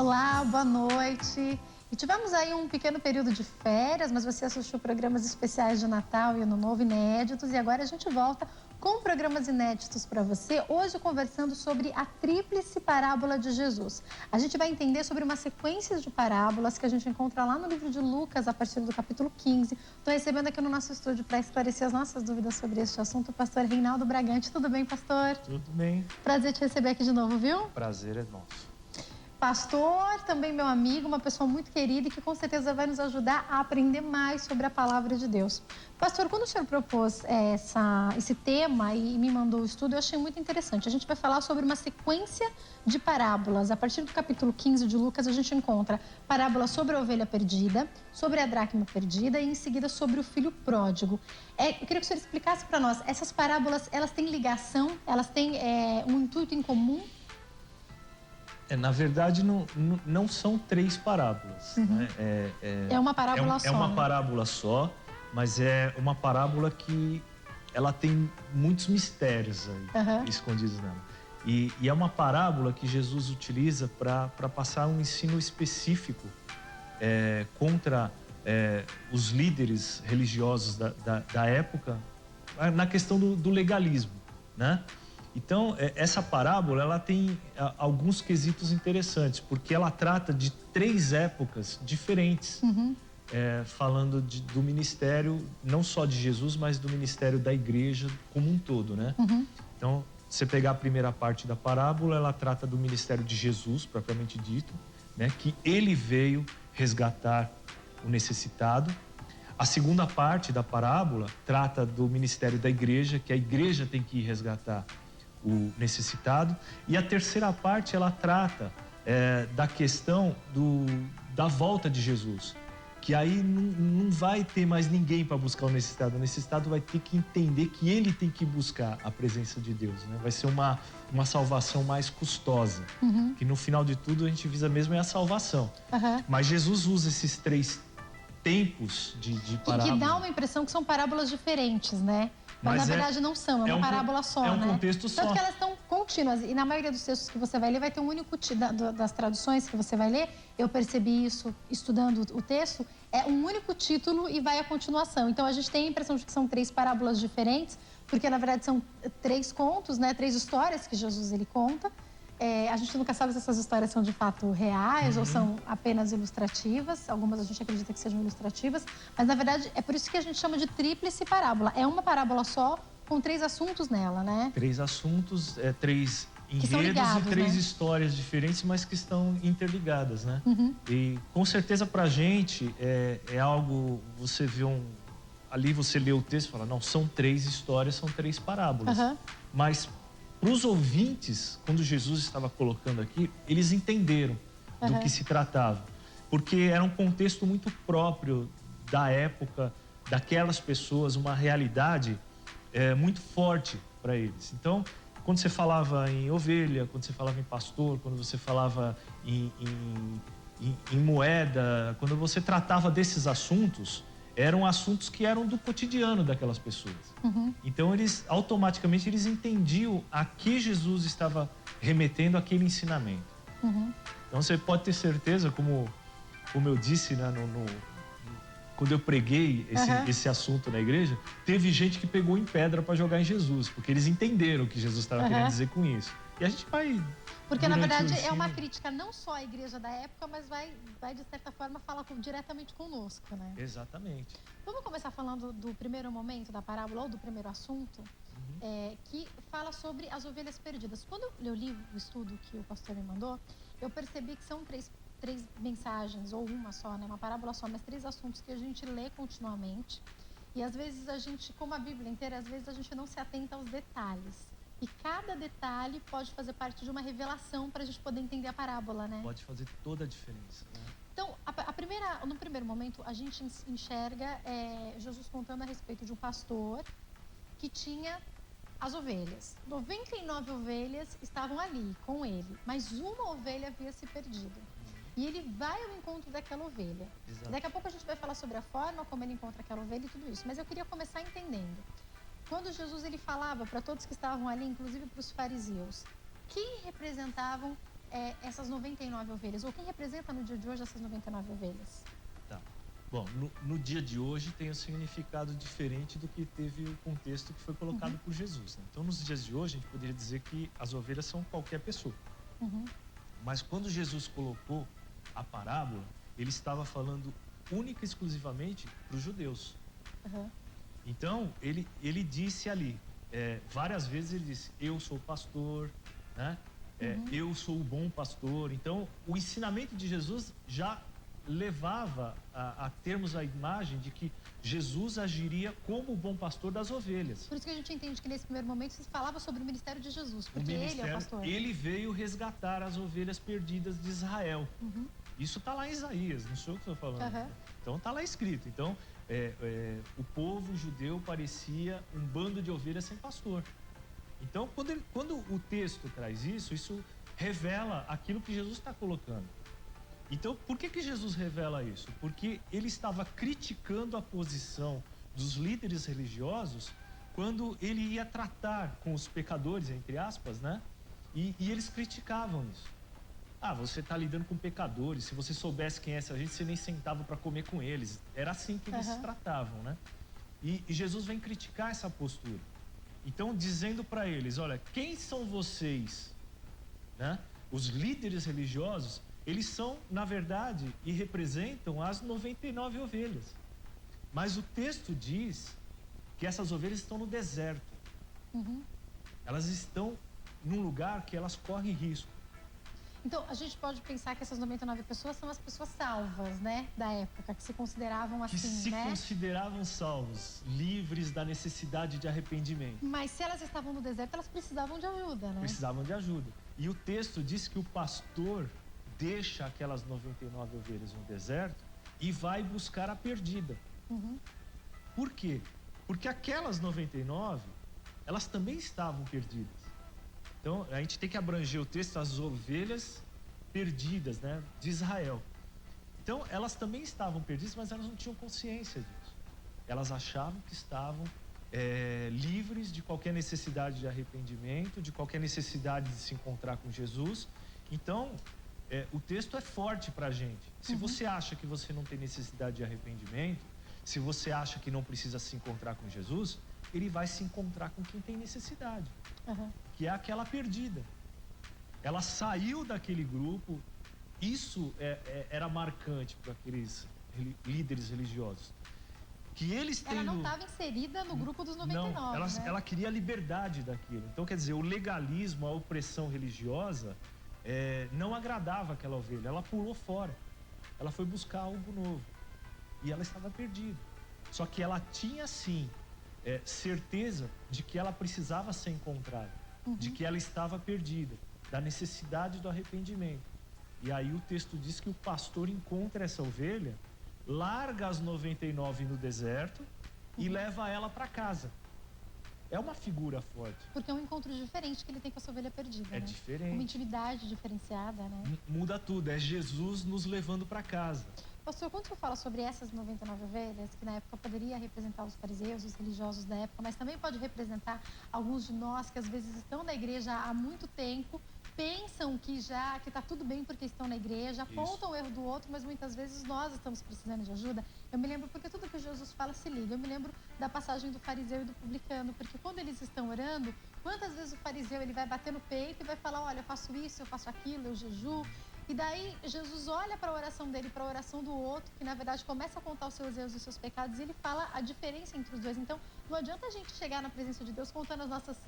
Olá, boa noite. E tivemos aí um pequeno período de férias, mas você assistiu programas especiais de Natal e Ano Novo inéditos. E agora a gente volta com programas inéditos para você. Hoje conversando sobre a tríplice parábola de Jesus. A gente vai entender sobre uma sequência de parábolas que a gente encontra lá no livro de Lucas, a partir do capítulo 15. Estou recebendo aqui no nosso estúdio para esclarecer as nossas dúvidas sobre este assunto o pastor Reinaldo Bragante. Tudo bem, pastor? Tudo bem. Prazer te receber aqui de novo, viu? Prazer é nosso. Pastor, também meu amigo, uma pessoa muito querida e que com certeza vai nos ajudar a aprender mais sobre a palavra de Deus. Pastor, quando o senhor propôs esse tema e me mandou o estudo, eu achei muito interessante. A gente vai falar sobre uma sequência de parábolas. A partir do capítulo 15 de Lucas, a gente encontra parábolas sobre a ovelha perdida, sobre a dracma perdida e em seguida sobre o filho pródigo. Eu queria que o senhor explicasse para nós, essas parábolas, elas têm ligação, elas têm um intuito em comum? Na verdade, não são três parábolas. Né? É uma parábola só. É uma né? parábola só, mas é uma parábola que ela tem muitos mistérios aí, escondidos nela. E é uma parábola que Jesus utiliza para passar um ensino específico contra os líderes religiosos da época, na questão do legalismo, né? Então, essa parábola, ela tem alguns quesitos interessantes, porque ela trata de três épocas diferentes, falando do ministério, não só de Jesus, mas do ministério da igreja como um todo, né? Então, você pegar a primeira parte da parábola, ela trata do ministério de Jesus, propriamente dito, né? Que ele veio resgatar o necessitado. A segunda parte da parábola trata do ministério da igreja, que a igreja tem que ir resgatar o necessitado. E a terceira parte, ela trata da questão da volta de Jesus, que aí não vai ter mais ninguém para buscar o necessitado vai ter que entender que ele tem que buscar a presença de Deus, né? Vai ser uma salvação mais custosa, que no final de tudo a gente visa mesmo a salvação. Mas Jesus usa esses três tempos de parábola. Que dá uma impressão que são parábolas diferentes, né? Mas na verdade não são, é uma parábola só, né? É um contexto só. Tanto que elas estão contínuas. E na maioria dos textos que você vai ler, vai ter um único das traduções que você vai ler. Eu percebi isso estudando o texto. É um único título e vai a continuação. Então a gente tem a impressão de que são três parábolas diferentes, porque na verdade são três contos, né? Três histórias que Jesus ele conta. A gente nunca sabe se essas histórias são de fato reais ou são apenas ilustrativas. Algumas a gente acredita que sejam ilustrativas. Mas, na verdade, é por isso que a gente chama de tríplice parábola. É uma parábola só, com três assuntos nela, né? Três assuntos, três enredos ligados, e três né? histórias diferentes, mas que estão interligadas, né? E, com certeza, pra gente, é algo... Você vê ali você lê o texto e fala, não, são três histórias, são três parábolas. Mas... para os ouvintes, quando Jesus estava colocando aqui, eles entenderam do que se tratava. Porque era um contexto muito próprio da época, daquelas pessoas, uma realidade muito forte para eles. Então, quando você falava em ovelha, quando você falava em pastor, quando você falava em moeda, quando você tratava desses assuntos, eram assuntos que eram do cotidiano daquelas pessoas. Então, automaticamente, eles entendiam a que Jesus estava remetendo aquele ensinamento. Então, você pode ter certeza, como eu disse, né, quando eu preguei esse assunto na igreja, teve gente que pegou em pedra para jogar em Jesus, porque eles entenderam o que Jesus estava querendo dizer com isso. E a gente vai... Porque, na verdade, é uma crítica não só à igreja da época, mas vai de certa forma, falar diretamente conosco, né? Exatamente. Vamos começar falando do primeiro momento da parábola, ou do primeiro assunto, que fala sobre as ovelhas perdidas. Quando eu li o estudo que o pastor me mandou, eu percebi que são três mensagens, ou uma só, né? Uma parábola só, mas três assuntos que a gente lê continuamente. E, às vezes, a gente, como a Bíblia inteira, às vezes a gente não se atenta aos detalhes. E cada detalhe pode fazer parte de uma revelação para a gente poder entender a parábola, né? Pode fazer toda a diferença, né? Então, no primeiro momento, a gente enxerga Jesus contando a respeito de um pastor que tinha as ovelhas. 99 ovelhas estavam ali com ele, mas uma ovelha havia se perdido. E ele vai ao encontro daquela ovelha. Exato. Daqui a pouco a gente vai falar sobre a forma como ele encontra aquela ovelha e tudo isso. Mas eu queria começar entendendo. Quando Jesus ele falava para todos que estavam ali, inclusive para os fariseus, quem representavam essas 99 ovelhas? Ou quem representa no dia de hoje essas 99 ovelhas? Tá. Bom, no dia de hoje tem um significado diferente do que teve o contexto que foi colocado por Jesus, né? Então, nos dias de hoje, a gente poderia dizer que as ovelhas são qualquer pessoa. Mas quando Jesus colocou a parábola, ele estava falando única e exclusivamente para os judeus. Então, ele disse ali, várias vezes ele disse, eu sou pastor, né? Eu sou o bom pastor. Então, o ensinamento de Jesus já levava a termos a imagem de que Jesus agiria como o bom pastor das ovelhas. Por isso que a gente entende que nesse primeiro momento se falava sobre o ministério de Jesus, porque ele é o pastor. Ele veio resgatar as ovelhas perdidas de Israel. Isso está lá em Isaías, não sou eu que estou falando. Então está lá escrito. Então, o povo judeu parecia um bando de ovelhas sem pastor. Então, quando o texto traz isso revela aquilo que Jesus está colocando. Então, por que Jesus revela isso? Porque ele estava criticando a posição dos líderes religiosos quando ele ia tratar com os pecadores, entre aspas, né? E eles criticavam isso. Ah, você está lidando com pecadores, se você soubesse quem é essa gente, você nem sentava para comer com eles. Era assim que eles se tratavam, né? E Jesus vem criticar essa postura. Então, dizendo para eles, olha, quem são vocês, né? Os líderes religiosos, eles são, na verdade, e representam as 99 ovelhas. Mas o texto diz que essas ovelhas estão no deserto. Elas estão num lugar que elas correm risco. Então, a gente pode pensar que essas 99 pessoas são as pessoas salvas, né? Da época, que se consideravam assim, que se né? consideravam salvos, livres da necessidade de arrependimento. Mas se elas estavam no deserto, elas precisavam de ajuda, né? Precisavam de ajuda. E o texto diz que o pastor deixa aquelas 99 ovelhas no deserto e vai buscar a perdida. Por quê? Porque aquelas 99, elas também estavam perdidas. Então, a gente tem que abranger o texto, as ovelhas perdidas, né, de Israel. Então, elas também estavam perdidas, mas elas não tinham consciência disso. Elas achavam que estavam livres de qualquer necessidade de arrependimento, de qualquer necessidade de se encontrar com Jesus. Então, o texto é forte para a gente. Se você acha que você não tem necessidade de arrependimento, se você acha que não precisa se encontrar com Jesus, ele vai se encontrar com quem tem necessidade, que é aquela perdida. Ela saiu daquele grupo, isso era marcante para aqueles líderes religiosos. Que eles ela não estava inserida no grupo dos 99, não, ela queria a liberdade daquilo. Então, quer dizer, o legalismo, a opressão religiosa não agradava aquela ovelha. Ela pulou fora. Ela foi buscar algo novo. E ela estava perdida. Só que ela tinha, sim, certeza de que ela precisava ser encontrada. De que ela estava perdida. Da necessidade do arrependimento. E aí o texto diz que o pastor encontra essa ovelha, larga as 99 no deserto e leva ela para casa. É uma figura forte. Porque é um encontro diferente que ele tem com essa ovelha perdida, né? Diferente. Uma intimidade diferenciada, né? Muda tudo, é Jesus nos levando para casa. Pastor, quando você fala sobre essas 99 ovelhas, que na época poderia representar os fariseus, os religiosos da época, mas também pode representar alguns de nós que às vezes estão na igreja há muito tempo, pensam que está tudo bem porque estão na igreja, apontam o erro do outro, mas muitas vezes nós estamos precisando de ajuda. Eu me lembro, porque tudo que Jesus fala se liga, eu me lembro da passagem do fariseu e do publicano, porque quando eles estão orando, quantas vezes o fariseu ele vai bater no peito e vai falar, olha, eu faço isso, eu faço aquilo, eu jejuo. E daí Jesus olha para a oração dele, para a oração do outro, que na verdade começa a contar os seus erros e os seus pecados, e ele fala a diferença entre os dois. Então, não adianta a gente chegar na presença de Deus contando as nossas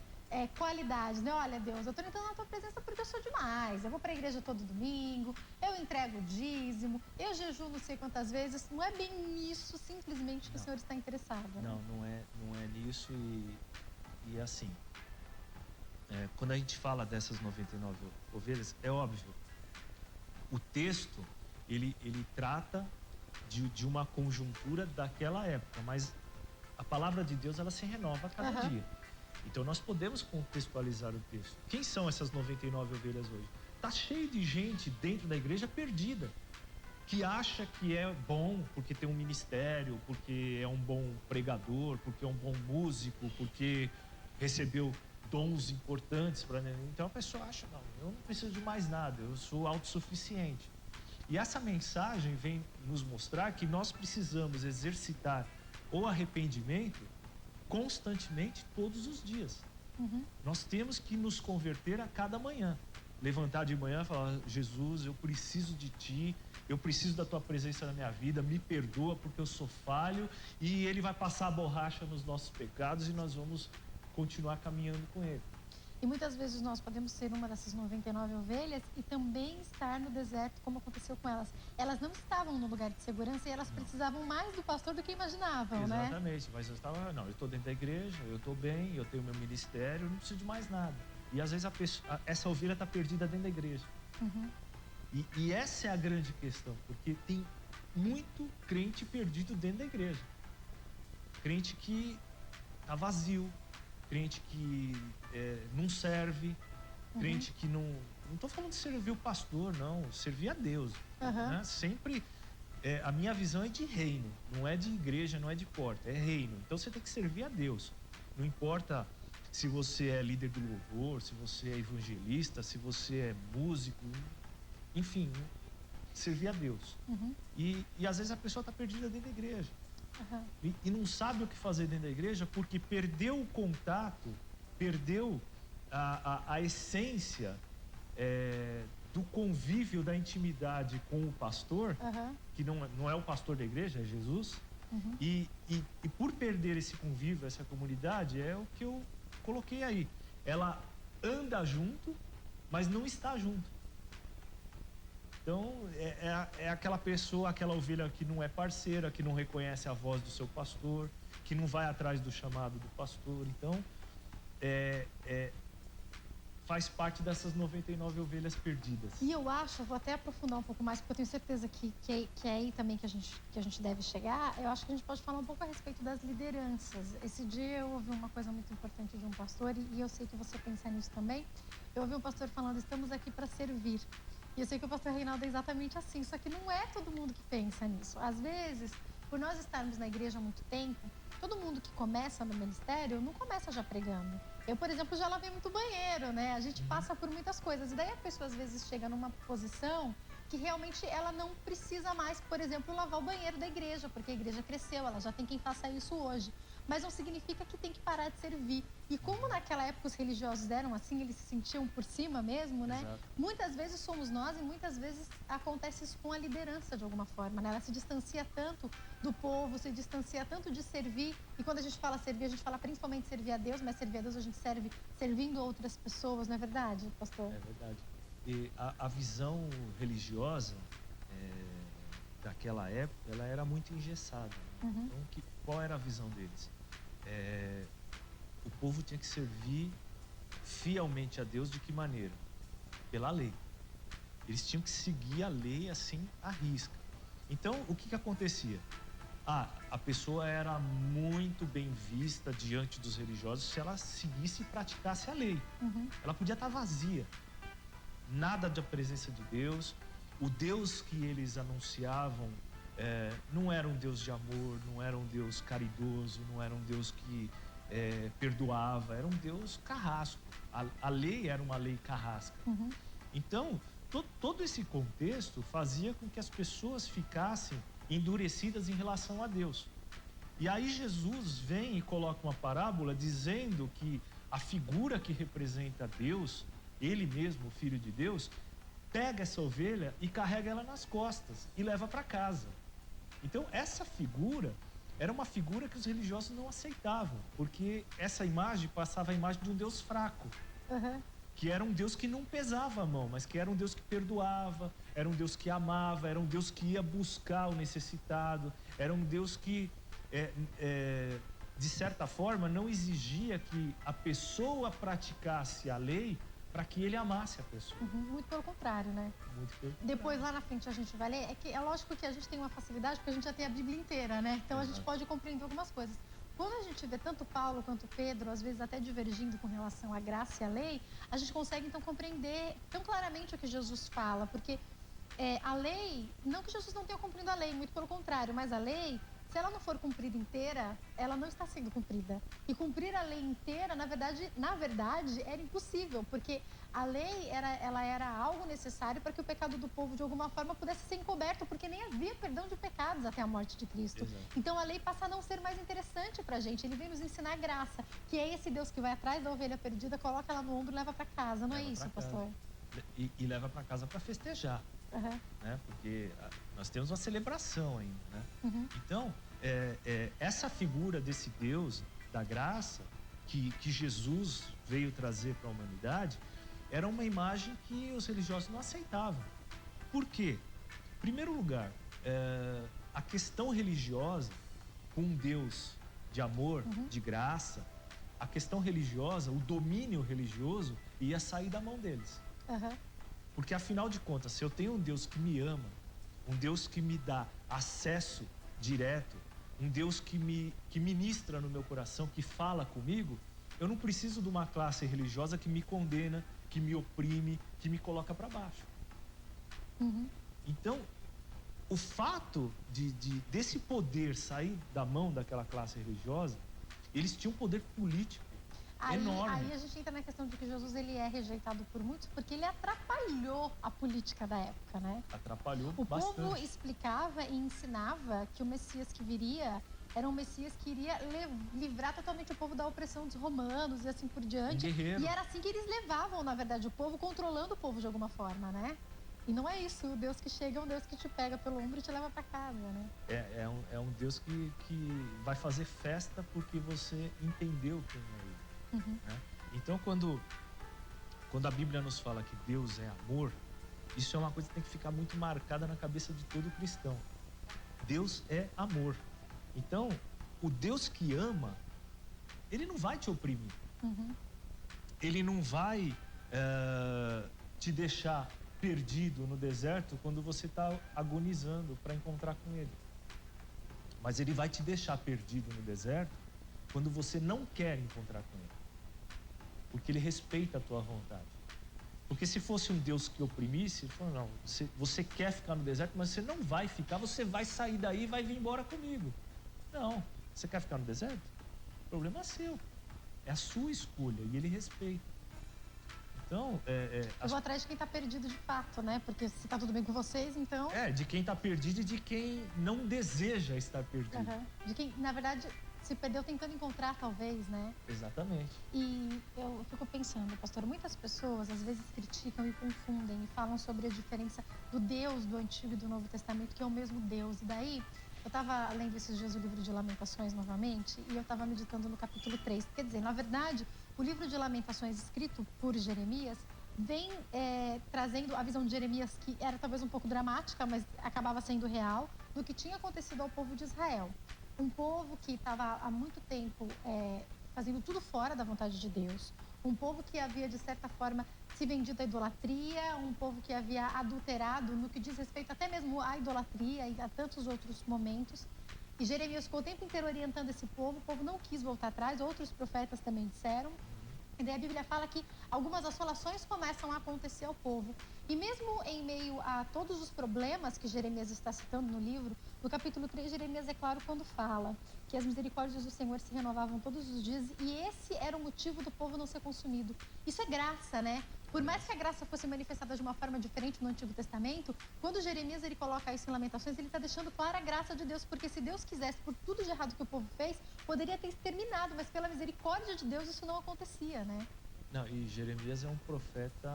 qualidades, né? Olha, Deus, eu estou entrando na tua presença porque eu sou demais. Eu vou para a igreja todo domingo, eu entrego o dízimo, eu jejuo não sei quantas vezes. Não é bem nisso, simplesmente, que o Senhor está interessado. Né? Não é nisso e assim, quando a gente fala dessas 99 ovelhas, é óbvio, o texto, ele trata de uma conjuntura daquela época, mas a palavra de Deus, ela se renova a cada dia. Então, nós podemos contextualizar o texto. Quem são essas 99 ovelhas hoje? Está cheio de gente dentro da igreja perdida, que acha que é bom porque tem um ministério, porque é um bom pregador, porque é um bom músico, porque recebeu dons importantes para mim. Então a pessoa acha, não, eu não preciso de mais nada, eu sou autossuficiente. E essa mensagem vem nos mostrar que nós precisamos exercitar o arrependimento constantemente, todos os dias. Nós temos que nos converter a cada manhã. Levantar de manhã e falar, Jesus, eu preciso de Ti, eu preciso da Tua presença na minha vida, me perdoa porque eu sou falho, e Ele vai passar a borracha nos nossos pecados e nós vamos continuar caminhando com Ele. E muitas vezes nós podemos ser uma dessas 99 ovelhas e também estar no deserto, como aconteceu com elas. Elas não estavam no lugar de segurança e elas precisavam mais do pastor do que imaginavam, né? Exatamente, mas eu estou dentro da igreja, eu estou bem, eu tenho meu ministério, eu não preciso de mais nada. E às vezes essa ovelha está perdida dentro da igreja. E essa é a grande questão, porque tem muito crente perdido dentro da igreja. Crente que está vazio, crente que não serve, crente que não estou falando de servir o pastor, não, servir a Deus. Né? Sempre, a minha visão é de reino, não é de igreja, não é de porta, é reino. Então você tem que servir a Deus. Não importa se você é líder do louvor, se você é evangelista, se você é músico, enfim, servir a Deus. E às vezes a pessoa está perdida dentro da igreja. E não sabe o que fazer dentro da igreja porque perdeu o contato, perdeu a essência do convívio, da intimidade com o pastor, que não é o pastor da igreja, é Jesus. E por perder esse convívio, essa comunidade, é o que eu coloquei aí. Ela anda junto, mas não está junto. Então, é aquela pessoa, aquela ovelha que não é parceira, que não reconhece a voz do seu pastor, que não vai atrás do chamado do pastor. Então, faz parte dessas 99 ovelhas perdidas. E eu acho, vou até aprofundar um pouco mais, porque eu tenho certeza que é aí também que a gente deve chegar. Eu acho que a gente pode falar um pouco a respeito das lideranças. Esse dia eu ouvi uma coisa muito importante de um pastor, e eu sei que você pensa nisso também. Eu ouvi um pastor falando, estamos aqui para servir. E eu sei que o pastor Reinaldo é exatamente assim, só que não é todo mundo que pensa nisso. Às vezes, por nós estarmos na igreja há muito tempo, todo mundo que começa no ministério não começa já pregando. Eu, por exemplo, já lavei muito banheiro, né? A gente passa por muitas coisas. E daí a pessoa, às vezes, chega numa posição que realmente ela não precisa mais, por exemplo, lavar o banheiro da igreja, porque a igreja cresceu, ela já tem quem faça isso hoje. Mas não significa que tem que parar de servir. E como naquela época os religiosos eram assim, eles se sentiam por cima mesmo, né? Exato. Muitas vezes somos nós e muitas vezes acontece isso com a liderança de alguma forma, né? Ela se distancia tanto do povo, se distancia tanto de servir. E quando a gente fala servir, a gente fala principalmente servir a Deus, mas servir a Deus a gente serve servindo outras pessoas, não é verdade, pastor? É verdade. E a visão religiosa daquela época, ela era muito engessada. Então, qual era a visão deles? O povo tinha que servir fielmente a Deus de que maneira? Pela lei. Eles tinham que seguir a lei assim à risca. Então, o que acontecia? A pessoa era muito bem vista diante dos religiosos se ela seguisse e praticasse a lei. Ela podia estar vazia. Nada da presença de Deus. O Deus que eles anunciavam não era um Deus de amor, não era um Deus caridoso, não era um Deus que perdoava, era um Deus carrasco. A lei era uma lei carrasca. Então, todo esse contexto fazia com que as pessoas ficassem endurecidas em relação a Deus. E aí Jesus vem e coloca uma parábola dizendo que a figura que representa Deus, Ele mesmo, o Filho de Deus, pega essa ovelha e carrega ela nas costas e leva para casa. Então, essa figura era uma figura que os religiosos não aceitavam, porque essa imagem passava a imagem de um Deus fraco, que era um Deus que não pesava a mão, mas que era um Deus que perdoava, era um Deus que amava, era um Deus que ia buscar o necessitado, era um Deus que, de certa forma, não exigia que a pessoa praticasse a lei para que ele amasse a pessoa. Muito pelo contrário, né? Muito pelo contrário. Depois, lá na frente, a gente vai ler. É lógico que a gente tem uma facilidade, porque a gente já tem a Bíblia inteira, né? Então, a gente pode compreender algumas coisas. Quando a gente vê tanto Paulo quanto Pedro, às vezes até divergindo com relação à graça e à lei, a gente consegue, então, compreender tão claramente o que Jesus fala. Porque a lei, não que Jesus não tenha cumprido a lei, muito pelo contrário, mas a lei se ela não for cumprida inteira, ela não está sendo cumprida. E cumprir a lei inteira, na verdade, era impossível, porque a lei ela era algo necessário para que o pecado do povo, de alguma forma, pudesse ser encoberto, porque nem havia perdão de pecados até a morte de Cristo. Exato. Então, a lei passa a não ser mais interessante para a gente. Ele vem nos ensinar graça, que é esse Deus que vai atrás da ovelha perdida, coloca ela no ombro e leva para casa. Não é isso, pastor? E leva para casa para festejar, né? Porque nós temos uma celebração ainda, né? Então, essa figura desse Deus da graça que Jesus veio trazer para a humanidade era uma imagem que os religiosos não aceitavam. Por quê? Em primeiro lugar, a questão religiosa com um Deus de amor, de graça, a questão religiosa, o domínio religioso ia sair da mão deles. Porque, afinal de contas, se eu tenho um Deus que me ama, um Deus que me dá acesso direto, um Deus que ministra no meu coração, que fala comigo, eu não preciso de uma classe religiosa que me condena, que me oprime, que me coloca para baixo. Então, o fato desse poder sair da mão daquela classe religiosa, eles tinham um poder político enorme. Aí a gente entra na questão de que Jesus ele é rejeitado por muitos porque ele atrapalhou a política da época, né? Atrapalhou bastante. O povo bastante. explicava e ensinava que o Messias que viria era um Messias que iria livrar totalmente o povo da opressão dos romanos e assim por diante. E era assim que eles levavam, na verdade, o povo, controlando o povo de alguma forma, né? E não é isso. O Deus que chega é um Deus que te pega pelo ombro e te leva para casa, né? É um Deus que vai fazer festa porque você entendeu quem é Ele. Né? Então, quando a Bíblia nos fala que Deus é amor, isso é uma coisa que tem que ficar muito marcada na cabeça de todo cristão. Deus é amor. Então, o Deus que ama, Ele não vai te oprimir. Ele não vai te deixar perdido no deserto quando você está agonizando para encontrar com Ele. Mas Ele vai te deixar perdido no deserto quando você não quer encontrar com Ele. Porque Ele respeita a tua vontade. Porque se fosse um Deus que oprimisse, Ele falou, não, você quer ficar no deserto, mas você não vai ficar, você vai sair daí e vai vir embora comigo. Não, você quer ficar no deserto? O problema é seu. É a sua escolha e Ele respeita. Então, eu vou atrás de quem está perdido de fato, né? Porque se está tudo bem com vocês, então... de quem está perdido e de quem não deseja estar perdido. De quem, na verdade, se perdeu tentando encontrar, talvez, né? Exatamente. E eu fico pensando, pastor, muitas pessoas às vezes criticam e confundem e falam sobre a diferença do Deus do Antigo e do Novo Testamento, que é o mesmo Deus. E daí, eu estava lendo esses dias o livro de Lamentações novamente e eu estava meditando no capítulo 3. Quer dizer, na verdade, o livro de Lamentações escrito por Jeremias vem trazendo a visão de Jeremias, que era talvez um pouco dramática, mas acabava sendo real, do que tinha acontecido ao povo de Israel. Um povo que estava há muito tempo fazendo tudo fora da vontade de Deus. Um povo que havia, de certa forma, se vendido à idolatria. Um povo que havia adulterado no que diz respeito até mesmo à idolatria e a tantos outros momentos. E Jeremias ficou o tempo inteiro orientando esse povo. O povo não quis voltar atrás. Outros profetas também disseram. E daí a Bíblia fala que algumas assolações começam a acontecer ao povo. E mesmo em meio a todos os problemas que Jeremias está citando no livro, no capítulo 3, Jeremias é claro quando fala que as misericórdias do Senhor se renovavam todos os dias e esse era o motivo do povo não ser consumido. Isso é graça, né? Por mais que a graça fosse manifestada de uma forma diferente no Antigo Testamento, quando Jeremias ele coloca isso em Lamentações, ele está deixando clara a graça de Deus, porque se Deus quisesse, por tudo de errado que o povo fez, poderia ter exterminado, mas pela misericórdia de Deus isso não acontecia, né? Não, e Jeremias é um profeta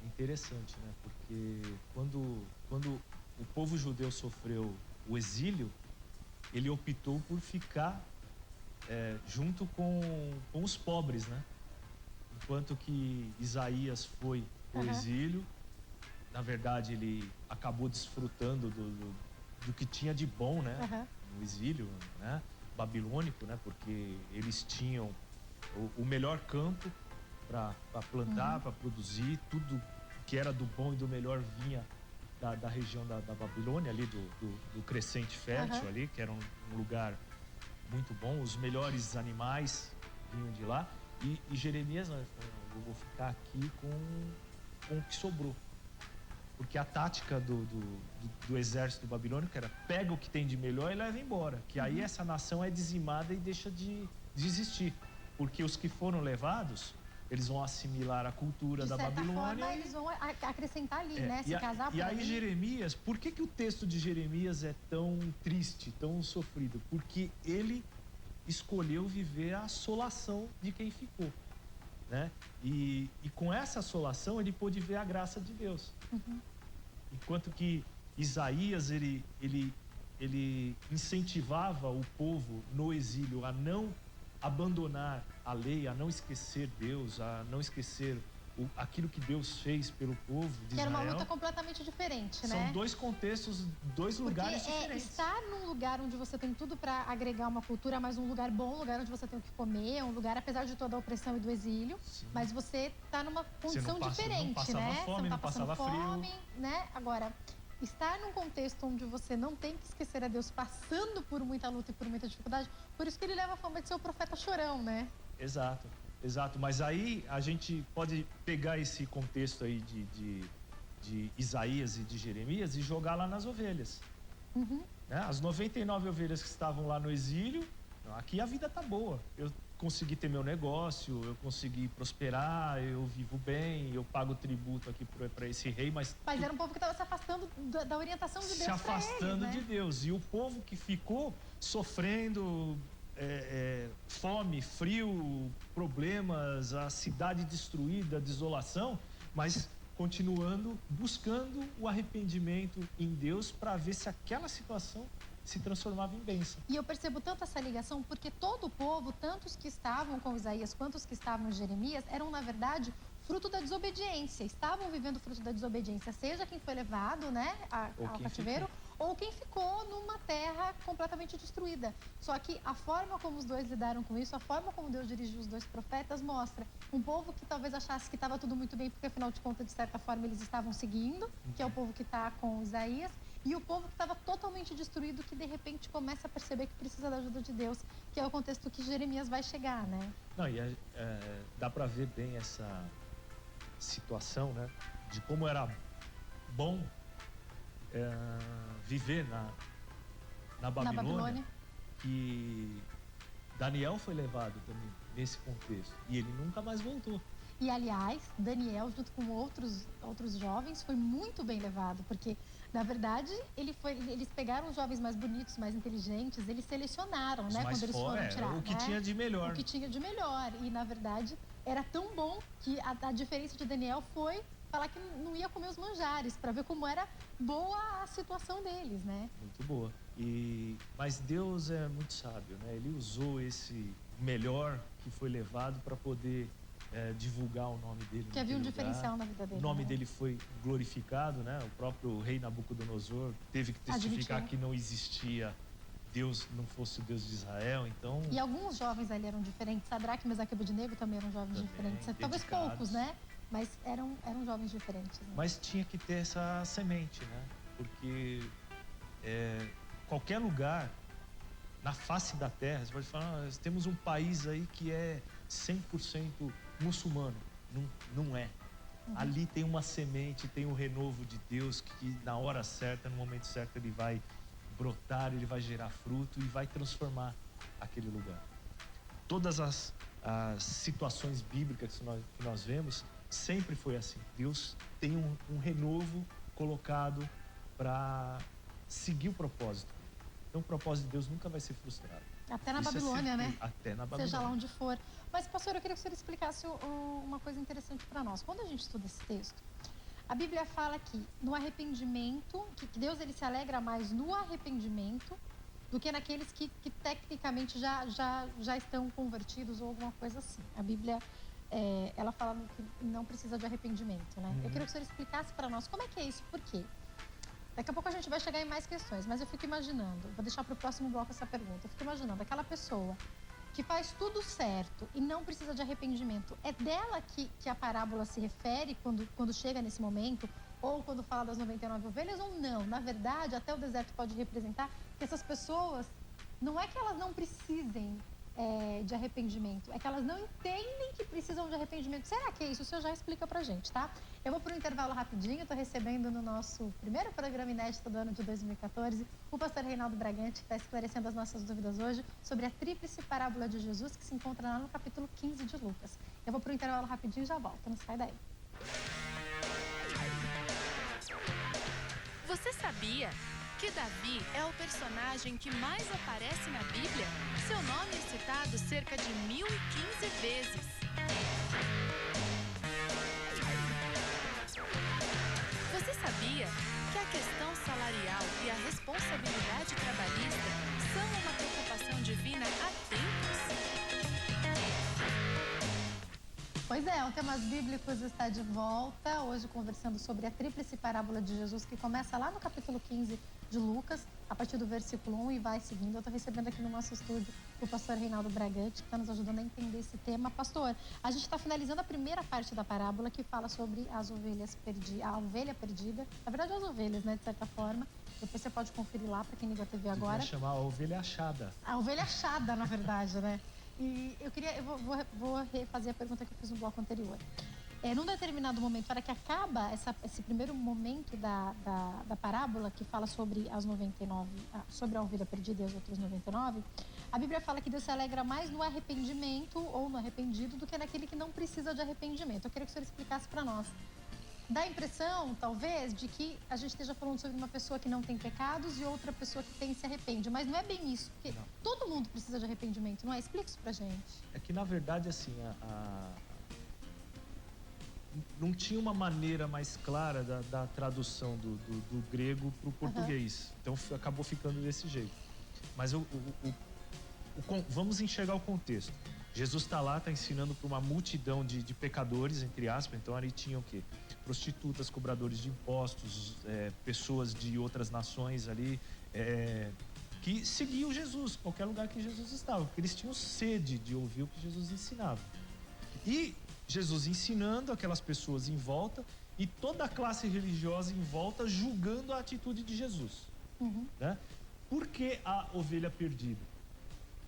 interessante, né? Porque quando o povo judeu sofreu o exílio, ele optou por ficar junto com os pobres, né? Enquanto que Isaías foi ao exílio, na verdade ele acabou desfrutando do que tinha de bom, né? No exílio, né? Babilônico, né? Porque eles tinham o melhor campo para plantar, para produzir, tudo que era do bom e do melhor vinha da região da Babilônia, ali do crescente fértil ali, que era um lugar muito bom, os melhores animais vinham de lá. E Jeremias falou, eu vou ficar aqui com o que sobrou. Porque a tática do exército babilônico era pega o que tem de melhor e leva embora. Que aí essa nação é dizimada e deixa de existir. Porque os que foram levados, eles vão assimilar a cultura da Babilônia. De certa forma, eles vão acrescentar ali, né? Se casar por E aí Jeremias, por que o texto de Jeremias é tão triste, tão sofrido? Porque ele escolheu viver a assolação de quem ficou, né? E com essa assolação ele pôde ver a graça de Deus. Enquanto que Isaías, ele incentivava o povo no exílio a não abandonar a lei, a não esquecer Deus, a não esquecer aquilo que Deus fez pelo povo de Israel. Que era uma luta completamente diferente, né? São dois contextos, dois lugares diferentes. Estar num lugar onde você tem tudo para agregar uma cultura, mas um lugar bom, um lugar onde você tem o que comer, um lugar, apesar de toda a opressão e do exílio, mas você tá numa condição diferente, não passava né? Fome, você não não passava fome, frio, né? Agora, estar num contexto onde você não tem que esquecer a Deus, passando por muita luta e por muita dificuldade, por isso que ele leva a fama de ser o profeta chorão, né? Exato. Mas aí a gente pode pegar esse contexto aí de Isaías e de Jeremias e jogar lá nas ovelhas. Né? As 99 ovelhas que estavam lá no exílio, aqui a vida tá boa. Eu consegui ter meu negócio, eu consegui prosperar, eu vivo bem, eu pago tributo aqui para esse rei, mas era um povo que estava se afastando da orientação de Deus, se afastando de Deus. E o povo que ficou sofrendo fome, frio, problemas, a cidade destruída, desolação, mas continuando, buscando o arrependimento em Deus para ver se aquela situação se transformava em bênção. E eu percebo tanto essa ligação porque todo o povo, tanto os que estavam com Isaías quanto os que estavam em Jeremias, eram na verdade fruto da desobediência, estavam vivendo fruto da desobediência, seja quem foi levado, né, ao cativeiro, ou quem ficou numa terra completamente destruída. Só que a forma como os dois lidaram com isso, a forma como Deus dirigiu os dois profetas mostra um povo que talvez achasse que estava tudo muito bem, porque afinal de contas, de certa forma, eles estavam seguindo, que é o povo que está com Isaías, e o povo que estava totalmente destruído, que de repente começa a perceber que precisa da ajuda de Deus, que é o contexto que Jeremias vai chegar, né? Não, e dá para ver bem essa situação, né, de como era bom viver na Babilônia, que Daniel foi levado também nesse contexto e ele nunca mais voltou. E aliás, Daniel, junto com outros jovens, foi muito bem levado, porque na verdade eles pegaram os jovens mais bonitos, mais inteligentes, eles selecionaram, né, quando eles foram tirar, o que tinha de melhor. O que tinha de melhor. E na verdade era tão bom que a diferença de Daniel foi falar que não ia comer os manjares, para ver como era boa a situação deles, né? Muito boa. Mas Deus é muito sábio, né? Ele usou esse melhor que foi levado para poder divulgar o nome dele. Que havia um diferencial na vida dele. O nome dele foi glorificado, né? O próprio rei Nabucodonosor teve que testificar que não existia Deus, não fosse o Deus de Israel, então... E alguns jovens ali eram diferentes. Sadraque, Mesaque e Abednego também eram jovens diferentes. Talvez poucos, né? Mas eram jovens diferentes. Né? Mas tinha que ter essa semente, né? Porque qualquer lugar na face da terra, você pode falar, nós temos um país aí que é 100% muçulmano. Não é. Ali tem uma semente, tem um renovo de Deus que na hora certa, no momento certo, ele vai brotar, ele vai gerar fruto e vai transformar aquele lugar. Todas as situações bíblicas que nós vemos, sempre foi assim. Deus tem um renovo colocado para seguir o propósito. Então o propósito de Deus nunca vai ser frustrado. Até na Babilônia, né? Até na Babilônia. Seja lá onde for. Mas, pastor, eu queria que o senhor explicasse uma coisa interessante para nós. Quando a gente estuda esse texto, a Bíblia fala que no arrependimento, que Deus ele se alegra mais no arrependimento do que naqueles que tecnicamente já estão convertidos ou alguma coisa assim. A Bíblia, ela fala que não precisa de arrependimento, né? Eu queria que o senhor explicasse para nós como é que é isso, por quê? Daqui a pouco a gente vai chegar em mais questões, mas eu fico imaginando, vou deixar para o próximo bloco essa pergunta, eu fico imaginando aquela pessoa que faz tudo certo e não precisa de arrependimento, é dela que a parábola se refere quando chega nesse momento, ou quando fala das 99 ovelhas, ou não? Na verdade, até o deserto pode representar que essas pessoas, não é que elas não precisem de arrependimento. É que elas não entendem que precisam de arrependimento. Será que é isso? O senhor já explica pra gente, tá? Eu vou pro intervalo rapidinho. Tô recebendo no nosso primeiro programa inédito do ano de 2014 o pastor Reinaldo Bragante, que está esclarecendo as nossas dúvidas hoje sobre a tríplice parábola de Jesus, que se encontra lá no capítulo 15 de Lucas. Eu vou pro intervalo rapidinho e já volto. Não sai daí. Você sabia que Davi é o personagem que mais aparece na Bíblia? Seu nome é citado cerca de 1015 vezes. Você sabia que a questão salarial e a responsabilidade trabalhista são uma preocupação divina há tempos? Pois é, o Temas Bíblicos está de volta, hoje conversando sobre a tríplice parábola de Jesus, que começa lá no capítulo 15 de Lucas, a partir do versículo 1 e vai seguindo. Eu estou recebendo aqui no nosso estúdio o pastor Reinaldo Bragante, que está nos ajudando a entender esse tema. Pastor, a gente está finalizando a primeira parte da parábola, que fala sobre as ovelhas a ovelha perdida, na verdade as ovelhas, né, de certa forma. Depois você pode conferir lá, para quem liga a TV agora. Vai chamar a ovelha achada. A ovelha achada, na verdade, né? E vou refazer a pergunta que eu fiz no bloco anterior. Num determinado momento, para que acaba esse primeiro momento da parábola, que fala sobre as 99, sobre a ovelha perdida e as outras 99, a Bíblia fala que Deus se alegra mais no arrependimento ou no arrependido do que naquele que não precisa de arrependimento. Eu queria que o senhor explicasse para nós. Dá a impressão, talvez, de que a gente esteja falando sobre uma pessoa que não tem pecados e outra pessoa que tem e se arrepende. Mas não é bem isso, porque todo mundo precisa de arrependimento, não é? Explica isso pra gente. É que, na verdade, assim, não tinha uma maneira mais clara da tradução do grego para o português. Então, acabou ficando desse jeito. Mas vamos enxergar o contexto. Jesus está lá, está ensinando para uma multidão de pecadores, entre aspas. Então, ali tinha o quê? Prostitutas, cobradores de impostos, pessoas de outras nações ali, que seguiam Jesus, qualquer lugar que Jesus estava, porque eles tinham sede de ouvir o que Jesus ensinava. E Jesus ensinando aquelas pessoas em volta e toda a classe religiosa em volta julgando a atitude de Jesus. Né? Por que a ovelha perdida?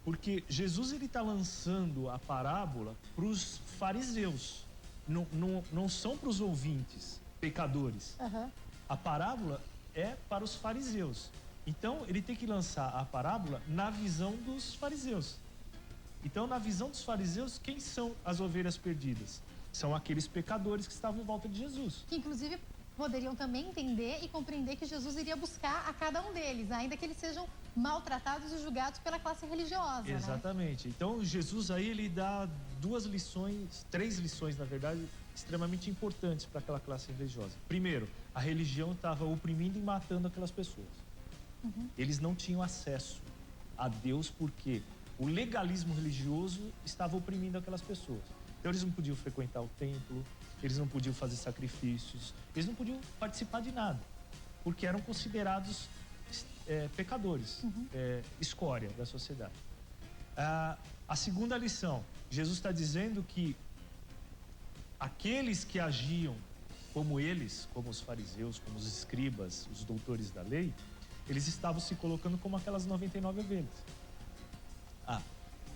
Porque Jesus está lançando a parábola para os fariseus. Não são para os ouvintes, pecadores. A parábola é para os fariseus. Então, ele tem que lançar a parábola na visão dos fariseus. Então, na visão dos fariseus, quem são as ovelhas perdidas? São aqueles pecadores que estavam em volta de Jesus. Que, inclusive, poderiam também entender e compreender que Jesus iria buscar a cada um deles, ainda que eles sejam maltratados e julgados pela classe religiosa. Exatamente. Né? Então, Jesus aí, ele dá três lições, na verdade, extremamente importantes para aquela classe religiosa. Primeiro, a religião estava oprimindo e matando aquelas pessoas. Eles não tinham acesso a Deus porque o legalismo religioso estava oprimindo aquelas pessoas. Então, eles não podiam frequentar o templo, eles não podiam fazer sacrifícios, eles não podiam participar de nada, porque eram considerados pecadores, escória da sociedade. A segunda lição, Jesus está dizendo que aqueles que agiam como eles, como os fariseus, como os escribas, os doutores da lei, eles estavam se colocando como aquelas 99 ovelhas.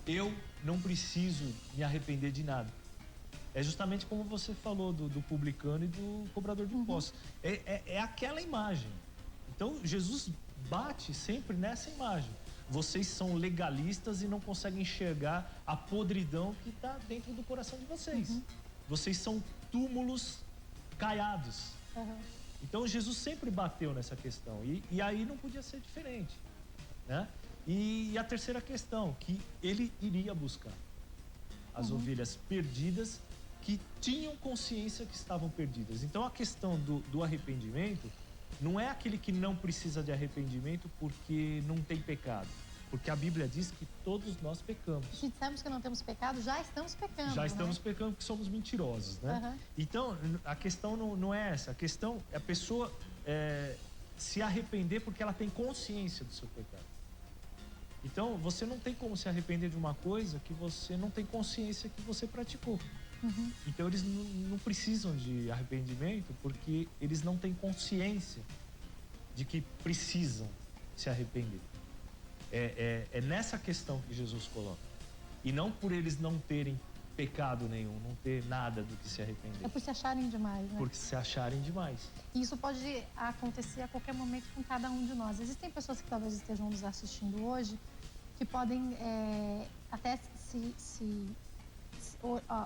Eu não preciso me arrepender de nada. É justamente como você falou do publicano e do cobrador de impostos. É aquela imagem. Então, Jesus bate sempre nessa imagem. Vocês são legalistas e não conseguem enxergar a podridão que está dentro do coração de vocês. Vocês são túmulos caiados. Então, Jesus sempre bateu nessa questão. E aí não podia ser diferente, né? E a terceira questão, que ele iria buscar as ovelhas perdidas que tinham consciência que estavam perdidas. Então, a questão do arrependimento não é aquele que não precisa de arrependimento porque não tem pecado. Porque a Bíblia diz que todos nós pecamos. Se dissemos que não temos pecado, já estamos pecando. Já estamos pecando porque somos mentirosos, né? Então, a questão não é essa. A questão é a pessoa se arrepender porque ela tem consciência do seu pecado. Então, você não tem como se arrepender de uma coisa que você não tem consciência que você praticou. Então, eles não precisam de arrependimento porque eles não têm consciência de que precisam se arrepender. É nessa questão que Jesus coloca. E não por eles não terem pecado nenhum, não ter nada do que se arrepender. É por se acharem demais, né? Porque se acharem demais. E isso pode acontecer a qualquer momento com cada um de nós. Existem pessoas que talvez estejam nos assistindo hoje que podem até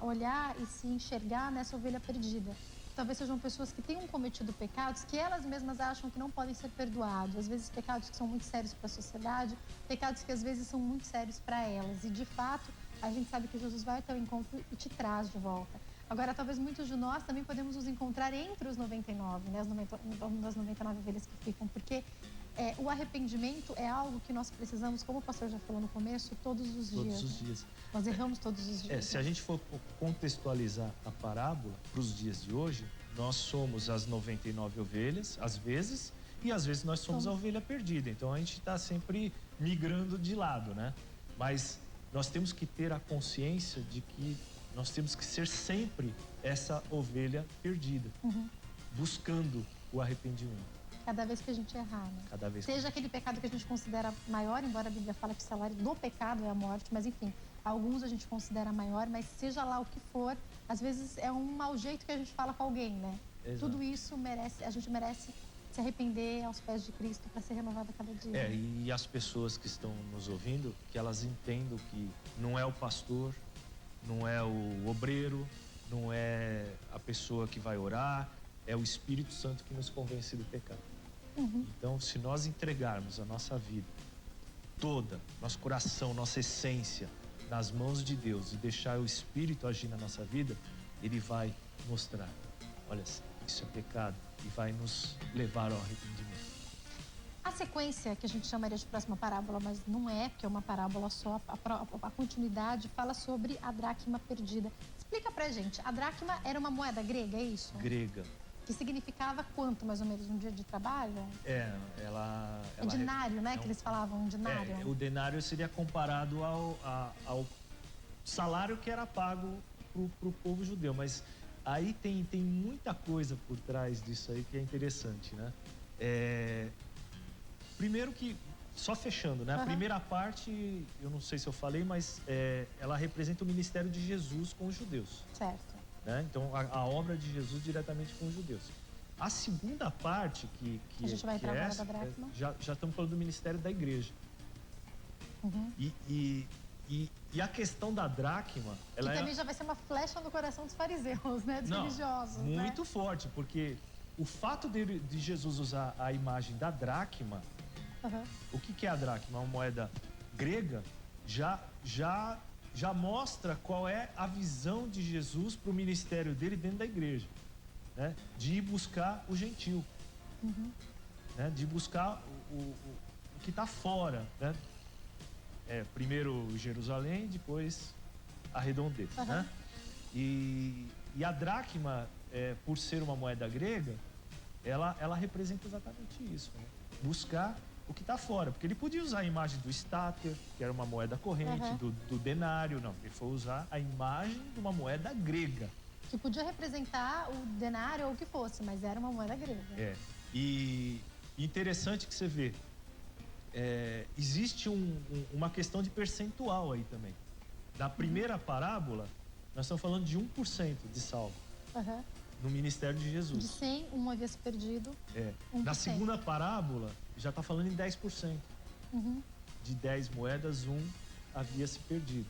olhar e se enxergar nessa ovelha perdida. Talvez sejam pessoas que tenham cometido pecados que elas mesmas acham que não podem ser perdoados. Às vezes pecados que são muito sérios para a sociedade, pecados que às vezes são muito sérios para elas. E de fato, a gente sabe que Jesus vai ao teu encontro e te traz de volta. Agora, talvez muitos de nós também podemos nos encontrar entre os 99, né? As 99 ovelhas que ficam, porque o arrependimento é algo que nós precisamos, como o pastor já falou no começo, todos os dias. Todos os dias. Nós erramos todos os dias. Se a gente for contextualizar a parábola para os dias de hoje, nós somos as 99 ovelhas, às vezes, e às vezes nós somos a ovelha perdida. Então a gente está sempre migrando de lado, né? Mas nós temos que ter a consciência de que nós temos que ser sempre essa ovelha perdida, buscando o arrependimento. Cada vez que a gente errar, né? Cada vez Seja aquele pecado que a gente considera maior, embora a Bíblia fala que o salário do pecado é a morte, mas enfim, alguns a gente considera maior, mas seja lá o que for, às vezes é um mau jeito que a gente fala com alguém, né? Exato. Tudo isso a gente merece se arrepender aos pés de Cristo para ser renovado a cada dia. E as pessoas que estão nos ouvindo, que elas entendam que não é o pastor, não é o obreiro, não é a pessoa que vai orar, é o Espírito Santo que nos convence do pecado. Então, se nós entregarmos a nossa vida toda, nosso coração, nossa essência nas mãos de Deus e deixar o Espírito agir na nossa vida, Ele vai mostrar, olha, isso é pecado, e vai nos levar ao arrependimento. A sequência, que a gente chamaria de próxima parábola, mas não é, porque é uma parábola só, a continuidade fala sobre a dracma perdida. Explica pra gente, a dracma era uma moeda grega, é isso? Grega. Que significava quanto, mais ou menos, um dia de trabalho? Ela dinário, né? Que eles falavam, um dinário. O denário seria comparado ao salário que era pago pro povo judeu, mas aí tem muita coisa por trás disso aí que é interessante, né? Primeiro que, só fechando, né? A primeira parte, eu não sei se eu falei, mas ela representa o ministério de Jesus com os judeus. Certo. Né? Então, a obra de Jesus diretamente com os judeus. A segunda parte, que a gente vai entrar essa, da dracma. já estamos falando do ministério da igreja. E a questão da dracma... Ela também já vai ser uma flecha no coração dos fariseus, né? Dos religiosos. Muito forte, porque o fato de Jesus usar a imagem da dracma, o que é a dracma? Uma moeda grega, já mostra qual é a visão de Jesus para o ministério dele dentro da igreja, né? De ir buscar o gentil, né? De buscar o que está fora, né? Primeiro Jerusalém, depois a redondeza, né? E a dracma, por ser uma moeda grega, ela representa exatamente isso, né? Buscar o que está fora, porque ele podia usar a imagem do estáter, que era uma moeda corrente, do denário, não, ele foi usar a imagem de uma moeda grega. Que podia representar o denário ou o que fosse, mas era uma moeda grega. E interessante que você vê, existe uma questão de percentual aí também. Na primeira parábola, nós estamos falando de 1% de salvo. No ministério de Jesus. De 100, um havia se perdido. 1%. Na segunda parábola, já está falando em 10%. De 10 moedas, 1 havia se perdido,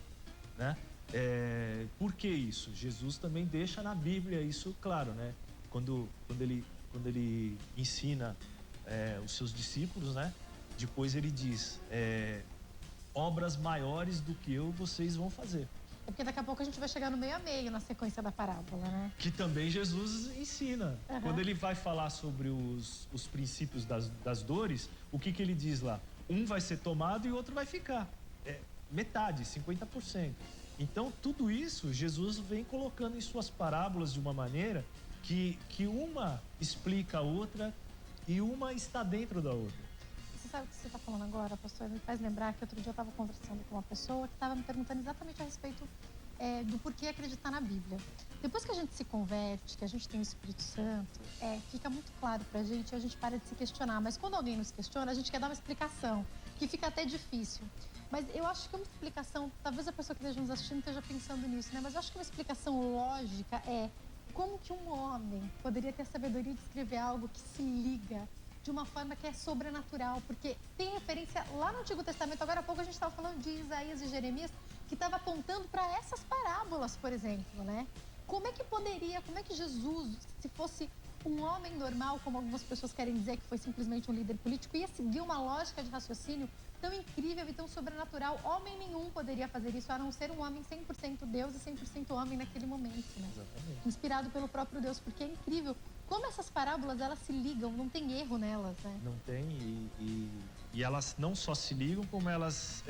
né? Por que isso? Jesus também deixa na Bíblia isso claro, né? Quando ele ensina os seus discípulos, né? Depois ele diz, obras maiores do que eu vocês vão fazer. Porque daqui a pouco a gente vai chegar no meio a meio na sequência da parábola, né? Que também Jesus ensina. Quando ele vai falar sobre os princípios das dores, o que ele diz lá? Um vai ser tomado e o outro vai ficar. Metade, 50%. Então, tudo isso, Jesus vem colocando em suas parábolas de uma maneira que uma explica a outra e uma está dentro da outra. Você sabe o que você está falando agora, pastor? Me faz lembrar que outro dia eu estava conversando com uma pessoa que estava me perguntando exatamente a respeito do porquê acreditar na Bíblia. Depois que a gente se converte, que a gente tem o Espírito Santo, fica muito claro pra gente e a gente para de se questionar. Mas quando alguém nos questiona, a gente quer dar uma explicação. que fica até difícil. Mas eu acho que uma explicação, talvez a pessoa que esteja nos assistindo esteja pensando nisso, né? Mas eu acho que uma explicação lógica é como que um homem poderia ter a sabedoria de escrever algo que se liga de uma forma que é sobrenatural, porque tem referência lá no Antigo Testamento. Agora há pouco a gente estava falando de Isaías e Jeremias, que estava apontando para essas parábolas, por exemplo, né? Como é que Jesus, se fosse um homem normal, como algumas pessoas querem dizer que foi simplesmente um líder político, ia seguir uma lógica de raciocínio tão incrível e tão sobrenatural? Homem nenhum poderia fazer isso, a não ser um homem 100% Deus e 100% homem naquele momento, né? Exatamente. Inspirado pelo próprio Deus, porque é incrível como essas parábolas, elas se ligam, não tem erro nelas, né? Não tem, e elas não só se ligam, como elas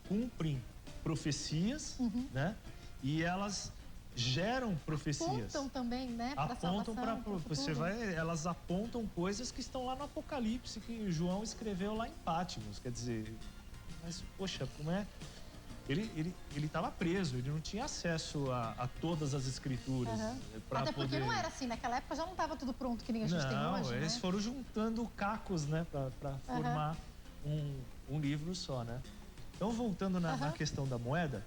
cumprem profecias, né? E elas geram profecias. Apontam também, né? Apontam para você vai, elas apontam coisas que estão lá no Apocalipse, que João escreveu lá em Patmos. Quer dizer, mas poxa, como é? Ele estava preso, ele não tinha acesso a todas as escrituras. Até porque não era assim, naquela época já não estava tudo pronto que nem a gente tem hoje. Eles né? foram juntando cacos, né, para formar um livro só, né? Então, voltando na questão da moeda,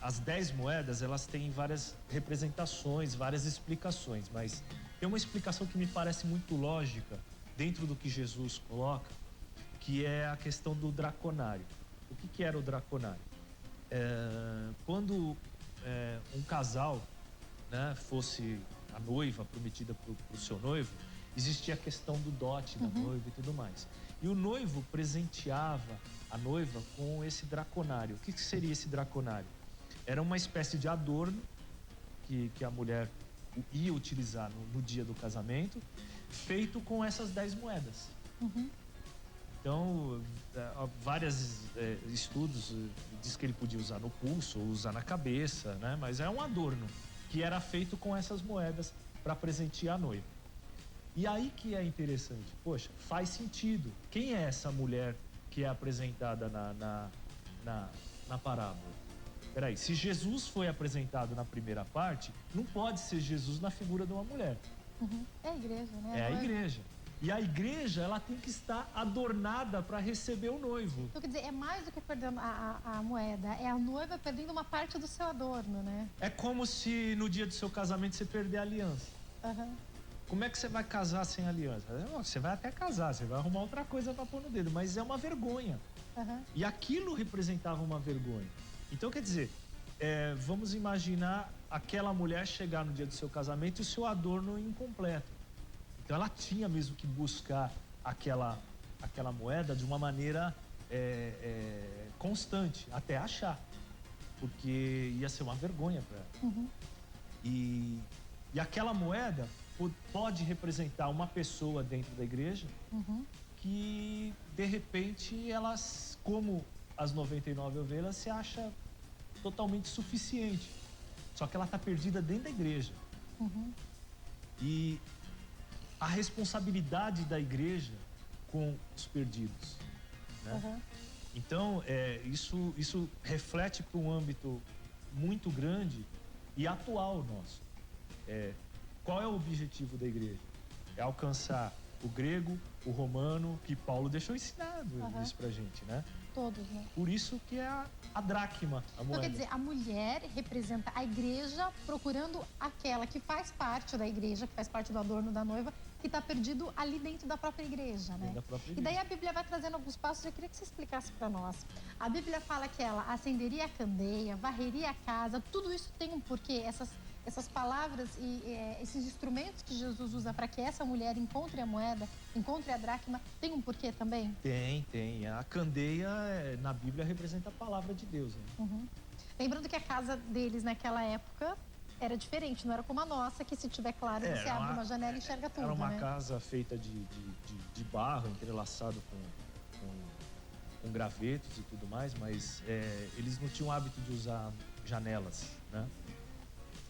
as 10 moedas, elas têm várias representações, várias explicações, mas tem uma explicação que me parece muito lógica dentro do que Jesus coloca, que é a questão do draconário. O que era o draconário? Quando um casal, né, fosse a noiva prometida para o seu noivo, existia a questão do dote da noiva e tudo mais. E o noivo presenteava a noiva com esse draconário. O que seria esse draconário? Era uma espécie de adorno que a mulher ia utilizar no dia do casamento, feito com essas 10 moedas. Então, vários estudos diz que ele podia usar no pulso ou usar na cabeça, né? Mas é um adorno que era feito com essas moedas para presentear a noiva. E aí que é interessante, poxa, faz sentido. Quem é essa mulher que é apresentada na parábola? Peraí, se Jesus foi apresentado na primeira parte, não pode ser Jesus na figura de uma mulher. É a igreja, né? É a igreja. E a igreja, ela tem que estar adornada para receber o noivo. Então, quer dizer, é mais do que perdendo a moeda, é a noiva perdendo uma parte do seu adorno, né? É como se no dia do seu casamento você perder a aliança. Como é que você vai casar sem aliança? Você vai até casar, você vai arrumar outra coisa para pôr no dedo, mas é uma vergonha. E aquilo representava uma vergonha. Então, quer dizer, vamos imaginar aquela mulher chegar no dia do seu casamento e o seu adorno incompleto. Então, ela tinha mesmo que buscar aquela moeda de uma maneira constante, até achar. Porque ia ser uma vergonha para ela. E aquela moeda pode representar uma pessoa dentro da igreja que, de repente, elas, como as 99 ovelhas, se acha totalmente suficiente. Só que ela está perdida dentro da igreja. E a responsabilidade da igreja com os perdidos, né? Então, isso reflete para um âmbito muito grande e atual nosso. Qual é o objetivo da igreja? É alcançar o grego, o romano, que Paulo deixou ensinado isso pra gente, né? Todos, né? Por isso que é a dracma, a moeda. Então, quer dizer, a mulher representa a igreja procurando aquela que faz parte da igreja, que faz parte do adorno da noiva, que está perdido ali dentro da própria igreja, né? Da própria igreja. E daí a Bíblia vai trazendo alguns passos, eu queria que você explicasse para nós. A Bíblia fala que ela acenderia a candeia, varreria a casa, tudo isso tem um porquê, essas palavras e esses instrumentos que Jesus usa para que essa mulher encontre a moeda, encontre a dracma, tem um porquê também? Tem. A candeia, na Bíblia, representa a palavra de Deus, né? Lembrando que a casa deles naquela época era diferente, não era como a nossa, que se tiver claro, você abre uma janela e enxerga tudo, Era uma né? casa feita de barro, entrelaçado com gravetos e tudo mais, mas eles não tinham o hábito de usar janelas, né?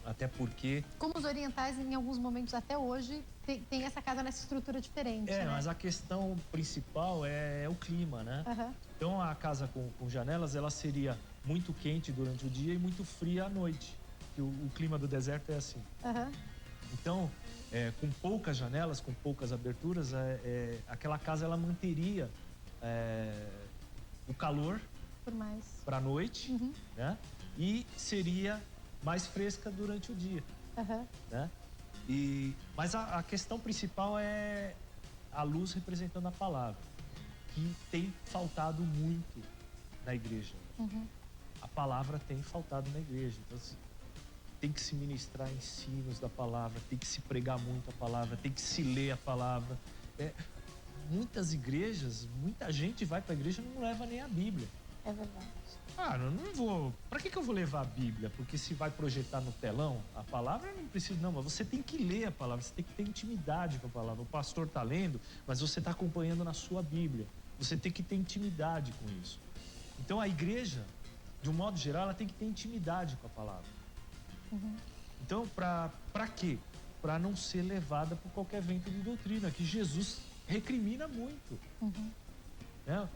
Até porque... Como os orientais, em alguns momentos até hoje, tem essa casa nessa estrutura diferente, né? Mas a questão principal é o clima, né? Então, a casa com janelas, ela seria muito quente durante o dia e muito fria à noite. O clima do deserto é assim. Então, com poucas janelas, com poucas aberturas, aquela casa ela manteria o calor para a noite, né? E seria mais fresca durante o dia, né? Mas a questão principal é a luz representando a palavra, que tem faltado muito na igreja. A palavra tem faltado na igreja. Então, assim, tem que se ministrar ensinos da palavra, tem que se pregar muito a palavra, tem que se ler a palavra. Muitas igrejas, muita gente vai para a igreja e não leva nem a Bíblia. É verdade. Eu não vou. Para que eu vou levar a Bíblia? Porque se vai projetar no telão a palavra, eu não preciso, não. Mas você tem que ler a palavra, você tem que ter intimidade com a palavra. O pastor está lendo, mas você está acompanhando na sua Bíblia. Você tem que ter intimidade com isso. Então a igreja, de um modo geral, ela tem que ter intimidade com a palavra. Então, para quê? Para não ser levada por qualquer vento de doutrina, que Jesus recrimina muito.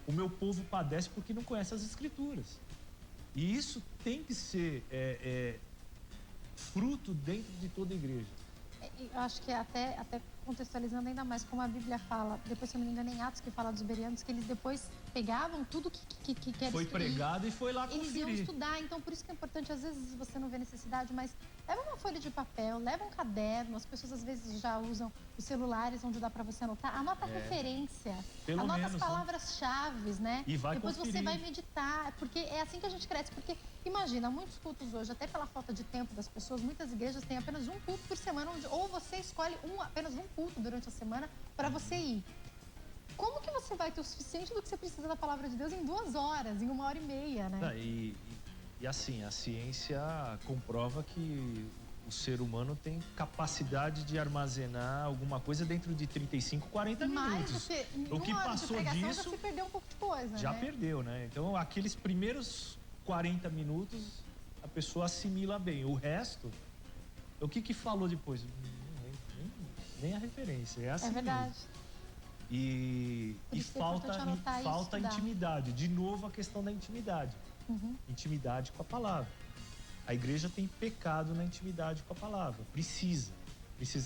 O meu povo padece porque não conhece as Escrituras. E isso tem que ser fruto dentro de toda a igreja. Eu acho que até contextualizando ainda mais como a Bíblia fala, depois, se eu não me engano, em Atos que fala dos bereanos, que eles depois pegavam tudo que foi pregado e foi lá conferir. Eles iam estudar, então por isso que é importante, às vezes você não vê necessidade, mas leva uma folha de papel, leva um caderno, as pessoas às vezes já usam os celulares onde dá para você anotar, anota a referência, anota as palavras-chave, né? E vai depois conferir. Você vai meditar, porque é assim que a gente cresce, porque imagina, muitos cultos hoje, até pela falta de tempo das pessoas, muitas igrejas têm apenas um culto por semana, ou você escolhe apenas um culto durante a semana para você ir. Como que você vai ter o suficiente do que você precisa da palavra de Deus em 2 horas, em 1h30, né? E assim, a ciência comprova que o ser humano tem capacidade de armazenar alguma coisa dentro de 35, 40 minutos. O que passou disso já se perdeu um pouco de coisa, já perdeu, né? Então, aqueles primeiros 40 minutos, a pessoa assimila bem. O resto, o que falou depois? Nem a referência, é assim. É verdade. Mesmo. E falta intimidade. De novo, a questão da intimidade. Intimidade com a palavra. A igreja tem pecado na intimidade com a palavra. Precisa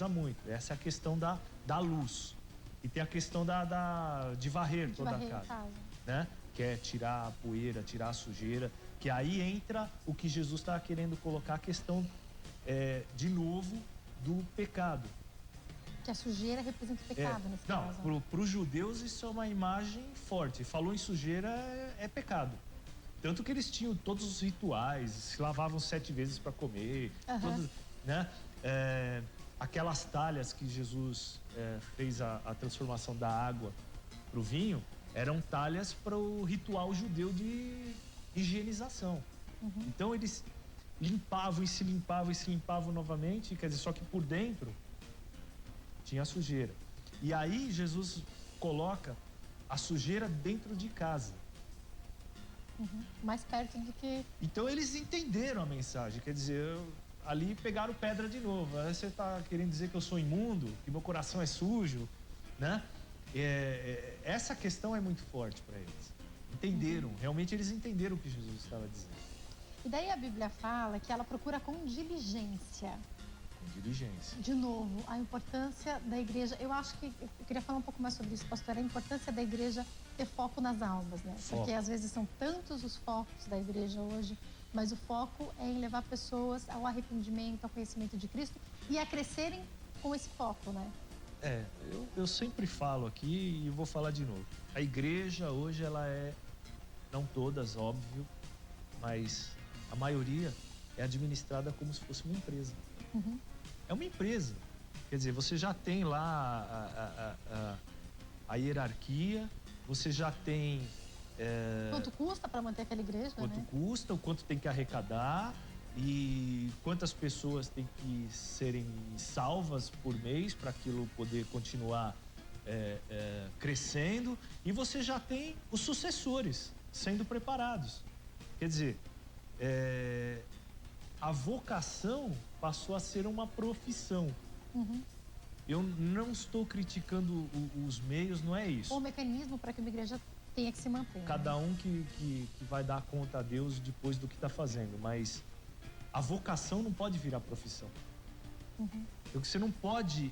muito. Essa é a questão da luz. E tem a questão de varrer toda a casa. Né? Que é tirar a poeira, tirar a sujeira. Que aí entra o que Jesus está querendo colocar, a questão, de novo, do pecado. Que a sujeira representa o pecado nesse caso. Não, para os judeus isso é uma imagem forte. Falou em sujeira, é pecado. Tanto que eles tinham todos os rituais, se lavavam 7 vezes para comer, né? Aquelas talhas que Jesus fez a transformação da água para o vinho, eram talhas para o ritual judeu de higienização. Então eles limpavam e se limpavam novamente, quer dizer, só que por dentro tinha a sujeira. E aí Jesus coloca a sujeira dentro de casa. Mais perto do que... Então eles entenderam a mensagem, quer dizer, ali pegaram pedra de novo. Aí você está querendo dizer que eu sou imundo, que meu coração é sujo, né? Essa questão é muito forte para eles. Entenderam, realmente eles entenderam o que Jesus estava dizendo. E daí a Bíblia fala que ela procura com diligência. Diligência. De novo, a importância da igreja. Eu acho que eu queria falar um pouco mais sobre isso, pastor. A importância da igreja ter foco nas almas, né? Porque às vezes são tantos os focos da igreja hoje, mas o foco é em levar pessoas ao arrependimento, ao conhecimento de Cristo e a crescerem com esse foco, né? Eu sempre falo aqui e vou falar de novo. A igreja hoje, ela não todas, óbvio, mas a maioria é administrada como se fosse uma empresa. É uma empresa. Quer dizer, você já tem lá a hierarquia, você já tem... Quanto custa para manter aquela igreja, Quanto custa, o quanto tem que arrecadar e quantas pessoas tem que serem salvas por mês para aquilo poder continuar crescendo. E você já tem os sucessores sendo preparados. Quer dizer, a vocação passou a ser uma profissão. Eu não estou criticando os meios, não é isso. O mecanismo para que uma igreja tenha que se manter. Cada um que vai dar conta a Deus depois do que está fazendo, mas a vocação não pode virar profissão. Porque você não pode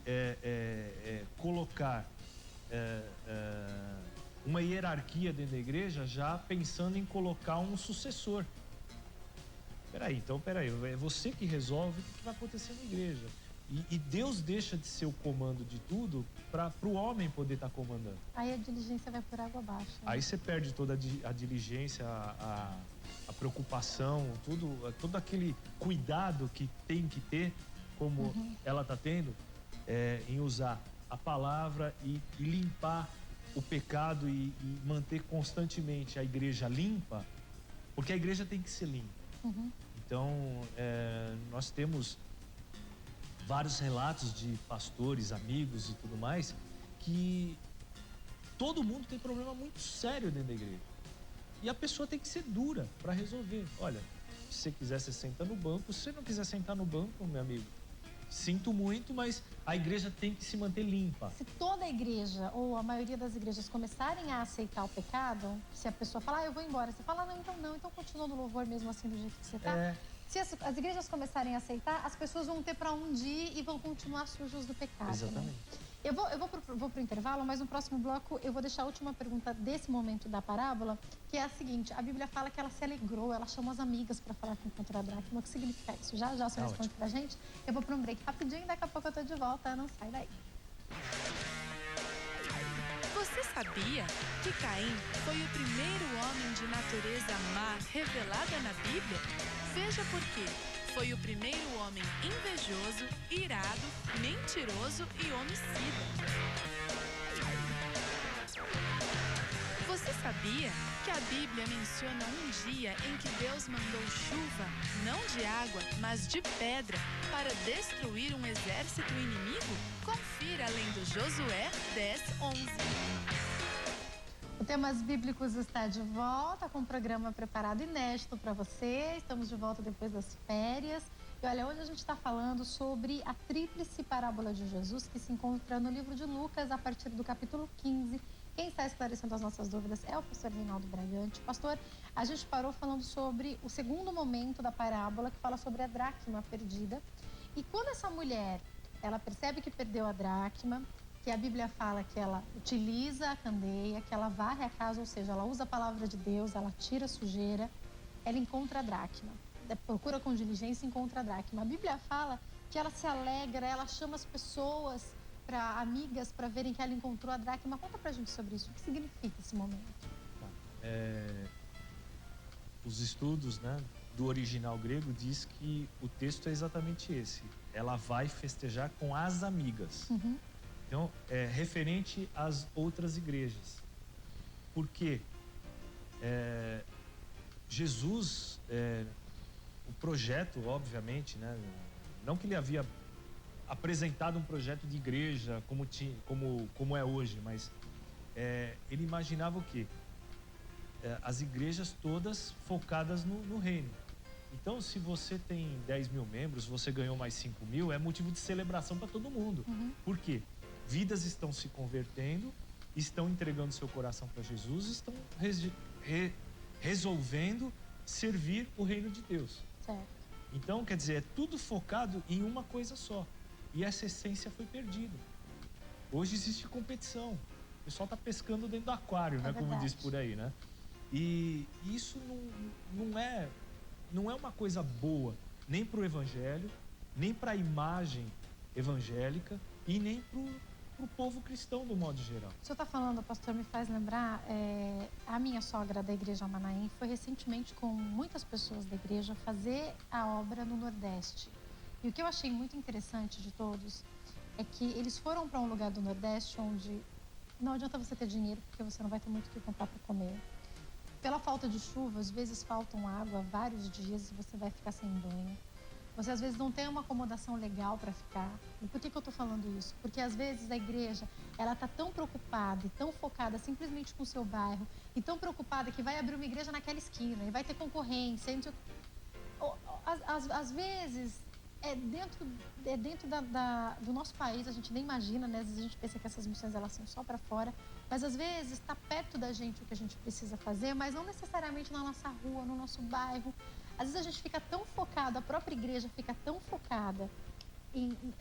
colocar uma hierarquia dentro da igreja já pensando em colocar um sucessor. Peraí, é você que resolve o que vai acontecer na igreja. E Deus deixa de ser o comando de tudo para o homem poder estar comandando. Aí a diligência vai por água abaixo. Né? Aí você perde toda a diligência, a preocupação, todo aquele cuidado que tem que ter, como ela está tendo, em usar a palavra e limpar o pecado e manter constantemente a igreja limpa, porque a igreja tem que ser limpa. Então, nós temos vários relatos de pastores, amigos e tudo mais, que todo mundo tem problema muito sério dentro da igreja. E a pessoa tem que ser dura para resolver. Olha, se você quiser, você senta no banco. Se você não quiser sentar no banco, meu amigo, sinto muito, mas a igreja tem que se manter limpa. Se toda a igreja, ou a maioria das igrejas, começarem a aceitar o pecado, se a pessoa falar, eu vou embora, você fala, não, então continua no louvor mesmo assim do jeito que você tá. Se as igrejas começarem a aceitar, as pessoas vão ter para onde ir e vão continuar sujos do pecado. Exatamente. Né? Eu vou pro intervalo, mas no próximo bloco eu vou deixar a última pergunta desse momento da parábola, que é a seguinte: a Bíblia fala que ela se alegrou, ela chamou as amigas para falar que encontrou a dracma. O que significa isso? Já você responde pra gente. Eu vou para um break rapidinho, daqui a pouco eu tô de volta, não sai daí. Você sabia que Caim foi o primeiro homem de natureza má revelada na Bíblia? Veja por quê. Foi o primeiro homem invejoso, irado, mentiroso e homicida. Você sabia que a Bíblia menciona um dia em que Deus mandou chuva, não de água, mas de pedra, para destruir um exército inimigo? Confira além do Josué 10:11. O Temas Bíblicos está de volta com um programa preparado inédito para você. Estamos de volta depois das férias. E olha, hoje a gente está falando sobre a tríplice parábola de Jesus, que se encontra no livro de Lucas, a partir do capítulo 15. Quem está esclarecendo as nossas dúvidas é o pastor Reinaldo Bragante. Pastor, a gente parou falando sobre o segundo momento da parábola, que fala sobre a dracma perdida. E quando essa mulher, ela percebe que perdeu a dracma, que a Bíblia fala que ela utiliza a candeia, que ela varre a casa, ou seja, ela usa a palavra de Deus, ela tira a sujeira, ela encontra a dracma. Procura com diligência e encontra a dracma. A Bíblia fala que ela se alegra, ela chama as pessoas, amigas, para verem que ela encontrou a dracma. Conta pra gente sobre isso. O que significa esse momento? Os estudos, né, do original grego diz que o texto é exatamente esse. Ela vai festejar com as amigas. Então, é referente às outras igrejas. Porque Jesus, o projeto, obviamente, né, não que ele havia apresentado um projeto de igreja como é hoje, mas ele imaginava o quê? As igrejas todas focadas no reino. Então, se você tem 10 mil membros, você ganhou mais 5 mil, é motivo de celebração para todo mundo. Por quê? Vidas estão se convertendo, estão entregando seu coração para Jesus, estão resolvendo servir o reino de Deus. Certo. Então, quer dizer, é tudo focado em uma coisa só. E essa essência foi perdida. Hoje existe competição. O pessoal está pescando dentro do aquário, né? Como diz por aí, né? E isso não é uma coisa boa, nem para o evangelho, nem para a imagem evangélica e nem para o povo cristão, do modo geral. O senhor está falando, pastor, me faz lembrar, a minha sogra da igreja Manaim foi recentemente com muitas pessoas da igreja fazer a obra no Nordeste. E o que eu achei muito interessante de todos é que eles foram para um lugar do Nordeste onde não adianta você ter dinheiro porque você não vai ter muito o que comprar para comer. Pela falta de chuva, às vezes faltam água vários dias e você vai ficar sem banho. Você às vezes não tem uma acomodação legal para ficar. E por que eu estou falando isso? Porque às vezes a igreja, ela está tão preocupada e tão focada simplesmente com o seu bairro e tão preocupada que vai abrir uma igreja naquela esquina e vai ter concorrência. Às vezes dentro do nosso país, a gente nem imagina, né? Às vezes a gente pensa que essas missões elas são só para fora, mas às vezes está perto da gente o que a gente precisa fazer, mas não necessariamente na nossa rua, no nosso bairro. Às vezes a gente fica tão focado, a própria igreja fica tão focada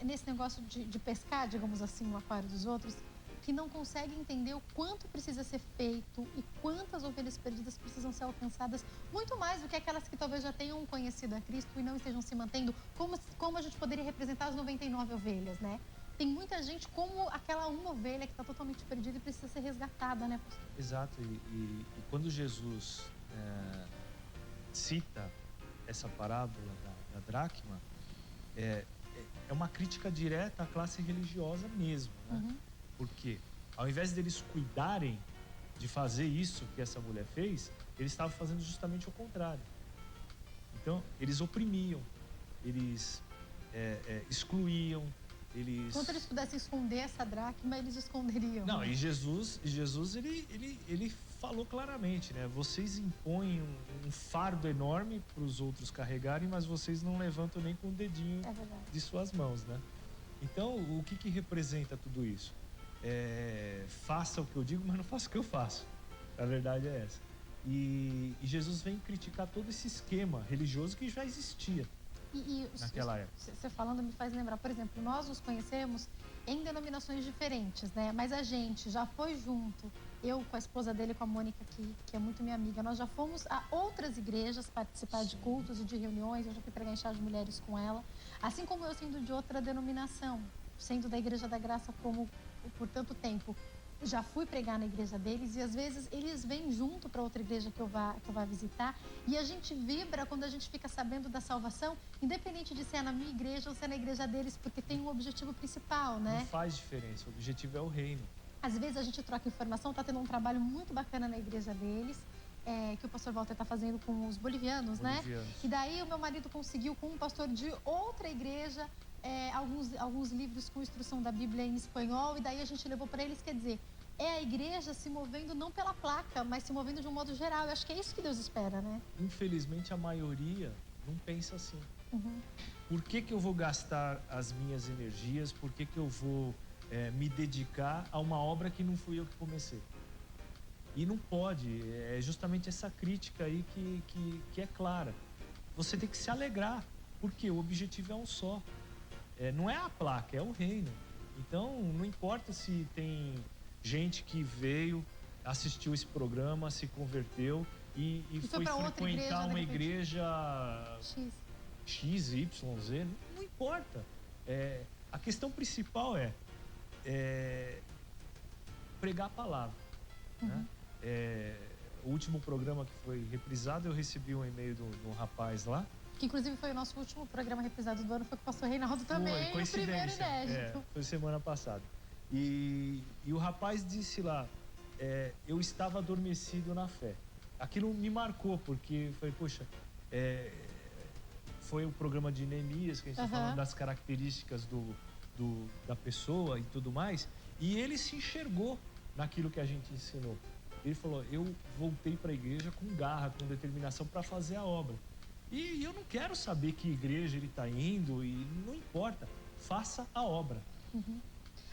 nesse negócio de pescar, digamos assim, o aquário dos outros, que não consegue entender o quanto precisa ser feito e quantas ovelhas perdidas precisam ser alcançadas, muito mais do que aquelas que talvez já tenham conhecido a Cristo e não estejam se mantendo, como a gente poderia representar as 99 ovelhas, né? Tem muita gente como aquela uma ovelha que está totalmente perdida e precisa ser resgatada, né, pastor? Exato, e quando Jesus cita essa parábola da dracma, é uma crítica direta à classe religiosa mesmo, né? Uhum. Porque ao invés deles cuidarem de fazer isso que essa mulher fez, eles estavam fazendo justamente o contrário. Então, eles oprimiam, eles excluíam, Enquanto eles pudessem esconder essa dracma, eles esconderiam. Não, né? e Jesus ele falou claramente, né? Vocês impõem um fardo enorme para os outros carregarem, mas vocês não levantam nem com o dedinho de suas mãos, né? Então, o que representa tudo isso? Faça o que eu digo, mas não faça o que eu faço. A verdade é essa. E Jesus vem criticar todo esse esquema religioso que já existia naquela época. Você falando me faz lembrar, por exemplo, nós nos conhecemos em denominações diferentes, né? Mas a gente já foi junto, eu com a esposa dele, com a Mônica, que é muito minha amiga, nós já fomos a outras igrejas participar de cultos e de reuniões, eu já fui pregar em chá de mulheres com ela, assim como eu sendo de outra denominação, sendo da Igreja da Graça por tanto tempo. Já fui pregar na igreja deles e às vezes eles vêm junto para outra igreja que eu vá visitar e a gente vibra quando a gente fica sabendo da salvação, independente de ser na minha igreja ou ser na igreja deles, porque tem um objetivo principal, né? Não faz diferença, o objetivo é o reino. Às vezes a gente troca informação, tá tendo um trabalho muito bacana na igreja deles, que o pastor Walter está fazendo com os bolivianos, né? E daí o meu marido conseguiu com um pastor de outra igreja alguns livros com instrução da Bíblia em espanhol, e daí a gente levou para eles, quer dizer, a igreja se movendo não pela placa, mas se movendo de um modo geral. Eu acho que é isso que Deus espera, né? Infelizmente, a maioria não pensa assim. Uhum. Por que eu vou gastar as minhas energias? Por que eu vou me dedicar a uma obra que não fui eu que comecei? E não pode. É justamente essa crítica aí que é clara. Você tem que se alegrar, porque o objetivo é um só. Não é a placa, é o reino. Então, não importa se tem gente que veio, assistiu esse programa, se converteu e foi frequentar uma igreja X, Y, Z, não importa. A questão principal é pregar a palavra. Uhum. Né? O último programa que foi reprisado, eu recebi um e-mail de um rapaz lá. Que inclusive foi o nosso último programa reprisado do ano, foi com o pastor Reinaldo também, foi o primeiro inédito. Foi semana passada. E o rapaz disse lá, eu estava adormecido na fé. Aquilo me marcou, porque foi, poxa, foi o programa de Neemias, que a gente está falando das características da pessoa e tudo mais, e ele se enxergou naquilo que a gente ensinou. Ele falou, eu voltei para a igreja com garra, com determinação para fazer a obra. E eu não quero saber que igreja ele está indo, e não importa, faça a obra. Uhum.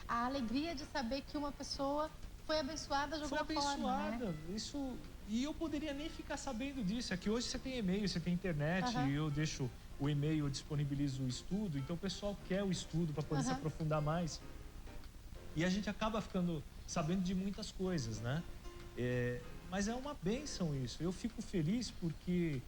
A alegria de saber que uma pessoa foi abençoada de alguma forma. Foi abençoada, isso. E eu poderia nem ficar sabendo disso. É que hoje você tem e-mail, você tem internet, e eu deixo o e-mail, eu disponibilizo o estudo, então o pessoal quer o estudo para poder se aprofundar mais. E a gente acaba ficando sabendo de muitas coisas, né? Mas é uma bênção isso. Eu fico feliz porque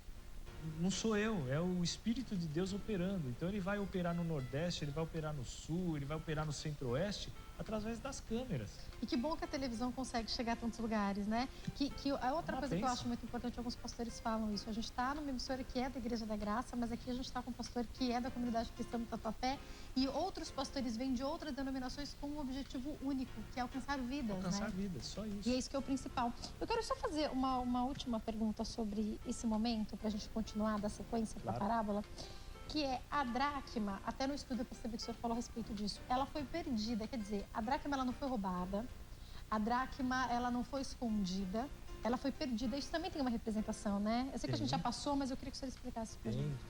não sou eu, é o Espírito de Deus operando. Então ele vai operar no Nordeste, ele vai operar no Sul, ele vai operar no Centro-Oeste através das câmeras. E que bom que a televisão consegue chegar a tantos lugares, né? A outra coisa que eu acho muito importante, alguns pastores falam isso, a gente está numa emissora que é da Igreja da Graça, mas aqui a gente está com um pastor que é da comunidade cristã do Tatuapé, e outros pastores vêm de outras denominações com um objetivo único, que é alcançar vidas, Alcançar vidas, só isso. E é isso que é o principal. Eu quero só fazer uma última pergunta sobre esse momento, para a gente continuar da sequência da parábola, que é a dracma, até no estudo eu percebi que o senhor falou a respeito disso, ela foi perdida, quer dizer, a dracma ela não foi roubada, a dracma ela não foi escondida, ela foi perdida. Isso também tem uma representação, né? Eu sei que a gente já passou, mas eu queria que o senhor explicasse pra gente.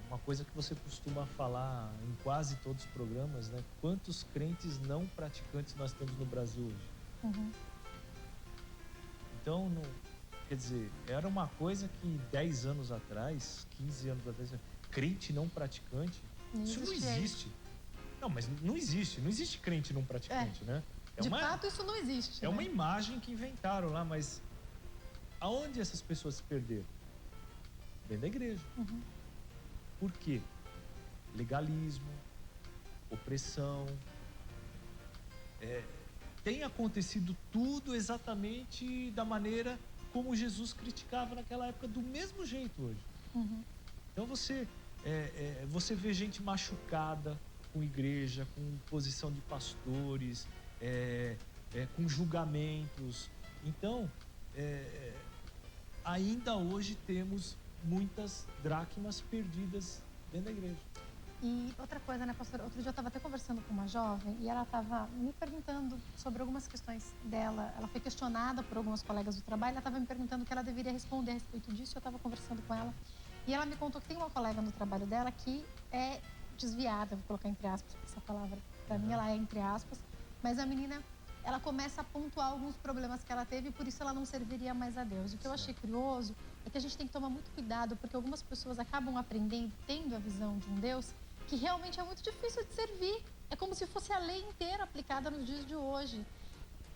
Uma coisa que você costuma falar em quase todos os programas, né? Quantos crentes não praticantes nós temos no Brasil hoje? Uhum. Então, quer dizer, era uma coisa que 10 anos atrás, 15 anos atrás, crente não praticante, Isso não existe. Não, mas não existe. Não existe crente não praticante, né? De fato, isso não existe. É uma imagem que inventaram lá, mas aonde essas pessoas se perderam? Dentro da igreja. Por quê? Legalismo, opressão. Tem acontecido tudo exatamente da maneira como Jesus criticava naquela época, do mesmo jeito hoje. Então você vê gente machucada com igreja, com posição de pastores, com julgamentos. Então, ainda hoje temos muitas dracmas perdidas dentro da igreja. E outra coisa, né, pastor? Outro dia eu estava até conversando com uma jovem e ela estava me perguntando sobre algumas questões dela. Ela foi questionada por alguns colegas do trabalho, ela estava me perguntando o que ela deveria responder a respeito disso. Eu estava conversando com ela e ela me contou que tem uma colega no trabalho dela que é desviada, vou colocar entre aspas essa palavra. Para mim ela é entre aspas, mas a menina, ela começa a pontuar alguns problemas que ela teve e por isso ela não serviria mais a Deus. O que eu achei curioso é que a gente tem que tomar muito cuidado, porque algumas pessoas acabam aprendendo, tendo a visão de um Deus que realmente é muito difícil de servir. É como se fosse a lei inteira aplicada nos dias de hoje.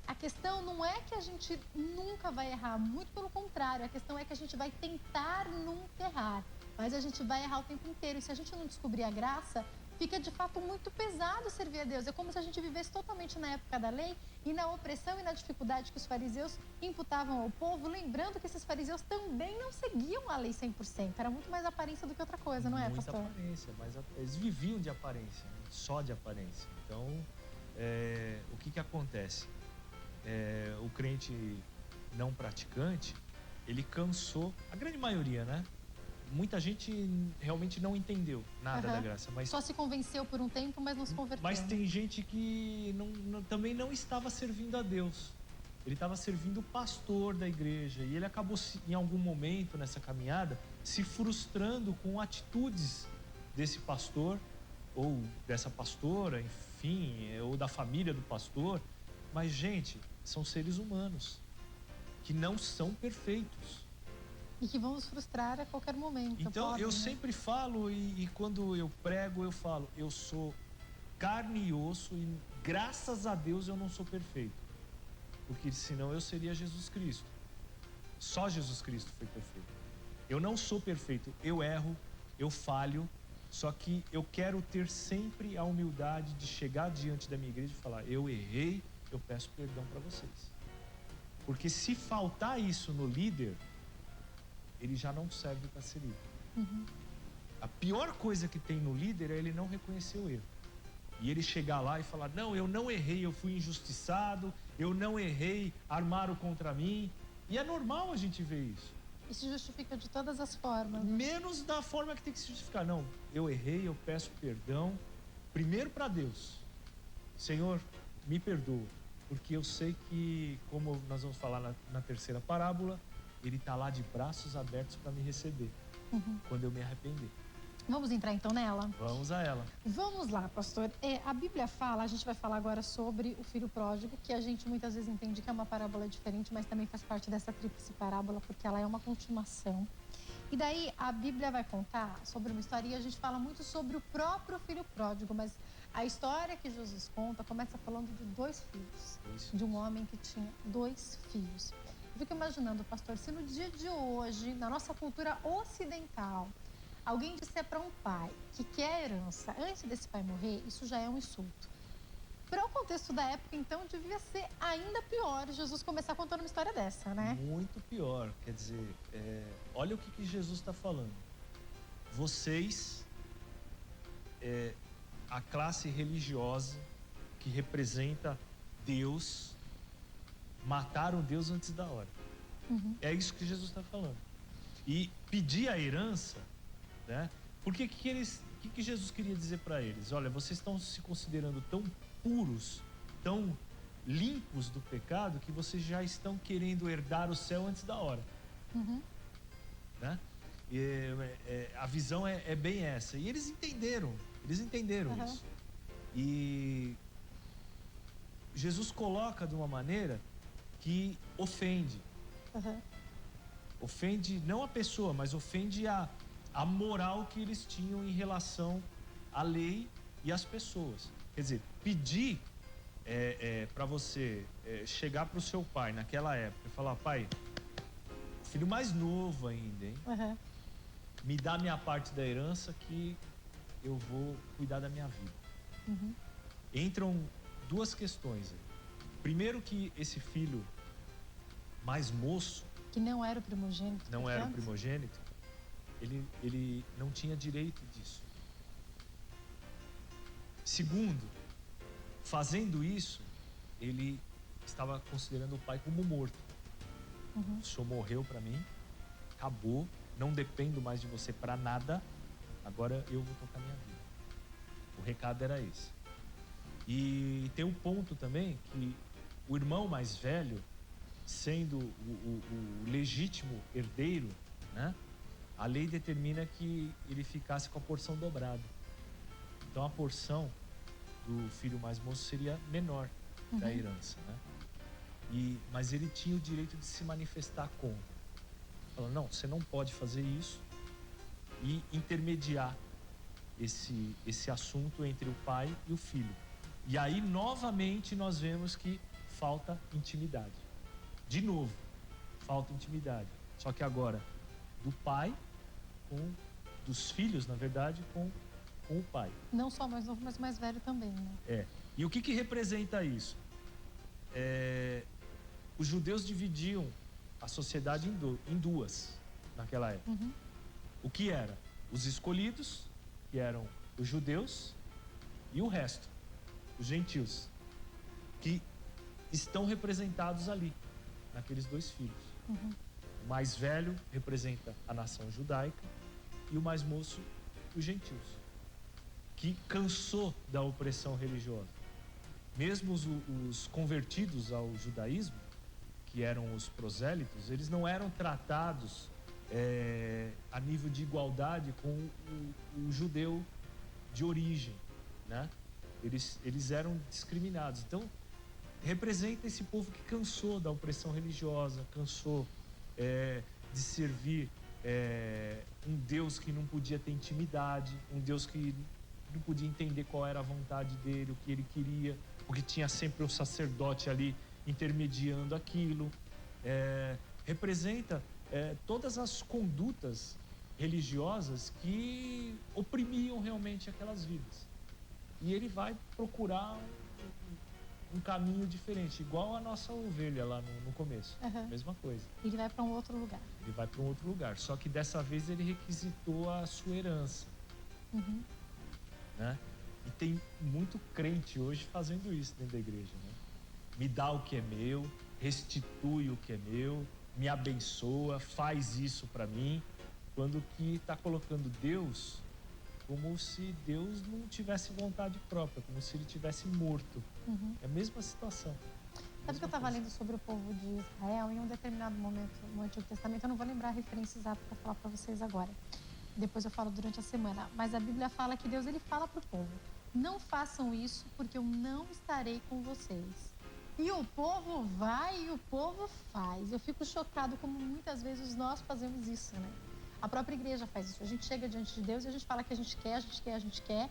A questão não é que a gente nunca vai errar, muito pelo contrário. A questão é que a gente vai tentar nunca errar, mas a gente vai errar o tempo inteiro. E se a gente não descobrir a graça, fica de fato muito pesado servir a Deus. É como se a gente vivesse totalmente na época da lei e na opressão e na dificuldade que os fariseus imputavam ao povo, lembrando que esses fariseus também não seguiam a lei 100%. Era muito mais aparência do que outra coisa, não é, pastor? Muita aparência, mas eles viviam de aparência, né? Só de aparência. Então, o que acontece? O crente não praticante, ele cansou, a grande maioria, né? Muita gente realmente não entendeu nada da graça. Mas só se convenceu por um tempo, mas não se converteu. Mas tem gente que também não estava servindo a Deus. Ele estava servindo o pastor da igreja. E ele acabou, em algum momento nessa caminhada, se frustrando com atitudes desse pastor, ou dessa pastora, enfim, ou da família do pastor. Mas, gente, são seres humanos que não são perfeitos. E que vão nos frustrar a qualquer momento. Então, eu sempre falo, e quando eu prego, eu falo, eu sou carne e osso, e graças a Deus eu não sou perfeito. Porque senão eu seria Jesus Cristo. Só Jesus Cristo foi perfeito. Eu não sou perfeito, eu erro, eu falho, só que eu quero ter sempre a humildade de chegar diante da minha igreja e falar, eu errei, eu peço perdão para vocês. Porque se faltar isso no líder, ele já não serve para ser líder. A pior coisa que tem no líder é ele não reconhecer o erro. E ele chegar lá e falar, não, eu não errei, eu fui injustiçado, eu não errei, armaram contra mim. E é normal a gente ver isso. E se justifica de todas as formas. Menos da forma que tem que se justificar. Não, eu errei, eu peço perdão, primeiro para Deus. Senhor, me perdoa, porque eu sei que, como nós vamos falar na terceira parábola, ele está lá de braços abertos para me receber, quando eu me arrepender. Vamos entrar então nela? Vamos a ela. Vamos lá, pastor. A Bíblia fala, a gente vai falar agora sobre o filho pródigo, que a gente muitas vezes entende que é uma parábola diferente, mas também faz parte dessa tríplice parábola, porque ela é uma continuação. E daí a Bíblia vai contar sobre uma história, e a gente fala muito sobre o próprio filho pródigo, mas a história que Jesus conta começa falando de dois filhos. De um homem que tinha 2 filhos. Eu fico imaginando, pastor, se no dia de hoje, na nossa cultura ocidental, alguém disser para um pai que quer herança antes desse pai morrer, isso já é um insulto. Para o contexto da época, então, devia ser ainda pior Jesus começar contando uma história dessa, né? Muito pior. Quer dizer, olha o que Jesus está falando. Vocês, a classe religiosa que representa Deus, mataram Deus antes da hora. É isso que Jesus está falando. E pedir a herança, né? Porque que Jesus queria dizer para eles? Olha, vocês estão se considerando tão puros, tão limpos do pecado, que vocês já estão querendo herdar o céu antes da hora. Né? A visão é bem essa. E eles entenderam isso. E Jesus coloca de uma maneira que ofende. Ofende não a pessoa, mas ofende a moral que eles tinham em relação a lei e as pessoas. Quer dizer, pedir para você chegar para o seu pai naquela época e falar: pai, filho mais novo ainda, hein? Uhum. Me dá minha parte da herança que eu vou cuidar da minha vida. Uhum. Entram duas questões aí. Primeiro, que esse filho mais moço, que não era o primogênito, não era o primogênito, ele não tinha direito disso. Segundo, fazendo isso, ele estava considerando o pai como morto. Uhum. O senhor morreu para mim, acabou, não dependo mais de você para nada, agora eu vou tocar minha vida. O recado era esse. E tem um ponto também que o irmão mais velho, sendo o legítimo herdeiro, né, a lei determina que ele ficasse com a porção dobrada. Então a porção do filho mais moço seria menor da herança, né? Mas ele tinha o direito de se manifestar contra. Falando: não, você não pode fazer isso, e intermediar esse assunto entre o pai e o filho. E aí, novamente, nós vemos que falta intimidade. De novo, falta intimidade. Só que agora, do pai, dos filhos, na verdade, com o pai. Não só mais novo, mas mais velho também, né? E o que representa isso? Os judeus dividiam a sociedade em duas, naquela época. Uhum. O que era? Os escolhidos, que eram os judeus, e o resto, os gentios, que estão representados ali, naqueles dois filhos. Uhum. O mais velho representa a nação judaica e o mais moço, os gentios, que cansou da opressão religiosa. Mesmo os convertidos ao judaísmo, que eram os prosélitos, eles não eram tratados a nível de igualdade com o judeu de origem, né? Eles eram discriminados. Então, representa esse povo que cansou da opressão religiosa, cansou de servir um Deus que não podia ter intimidade, um Deus que não podia entender qual era a vontade dele, o que ele queria, porque tinha sempre um sacerdote ali intermediando aquilo. Representa todas as condutas religiosas que oprimiam realmente aquelas vidas. E ele vai procurar um caminho diferente, igual a nossa ovelha lá no começo. Uhum. Mesma coisa. Ele vai para um outro lugar. Ele vai para um outro lugar. Só que dessa vez ele requisitou a sua herança. Uhum. Né? E tem muito crente hoje fazendo isso dentro da igreja. Né? Me dá o que é meu, restitui o que é meu, me abençoa, faz isso para mim. Quando que está colocando Deus como se Deus não tivesse vontade própria, como se ele tivesse morto. Uhum. É a mesma situação. Sabe que eu estava lendo sobre o povo de Israel em um determinado momento no Antigo Testamento? Eu não vou lembrar a referência exata para falar para vocês agora. Depois eu falo durante a semana. Mas a Bíblia fala que Deus ele fala para o povo: não façam isso porque eu não estarei com vocês. E o povo vai e o povo faz. Eu fico chocado como muitas vezes nós fazemos isso, né? A própria igreja faz isso. A gente chega diante de Deus e a gente fala que a gente quer, a gente quer, a gente quer.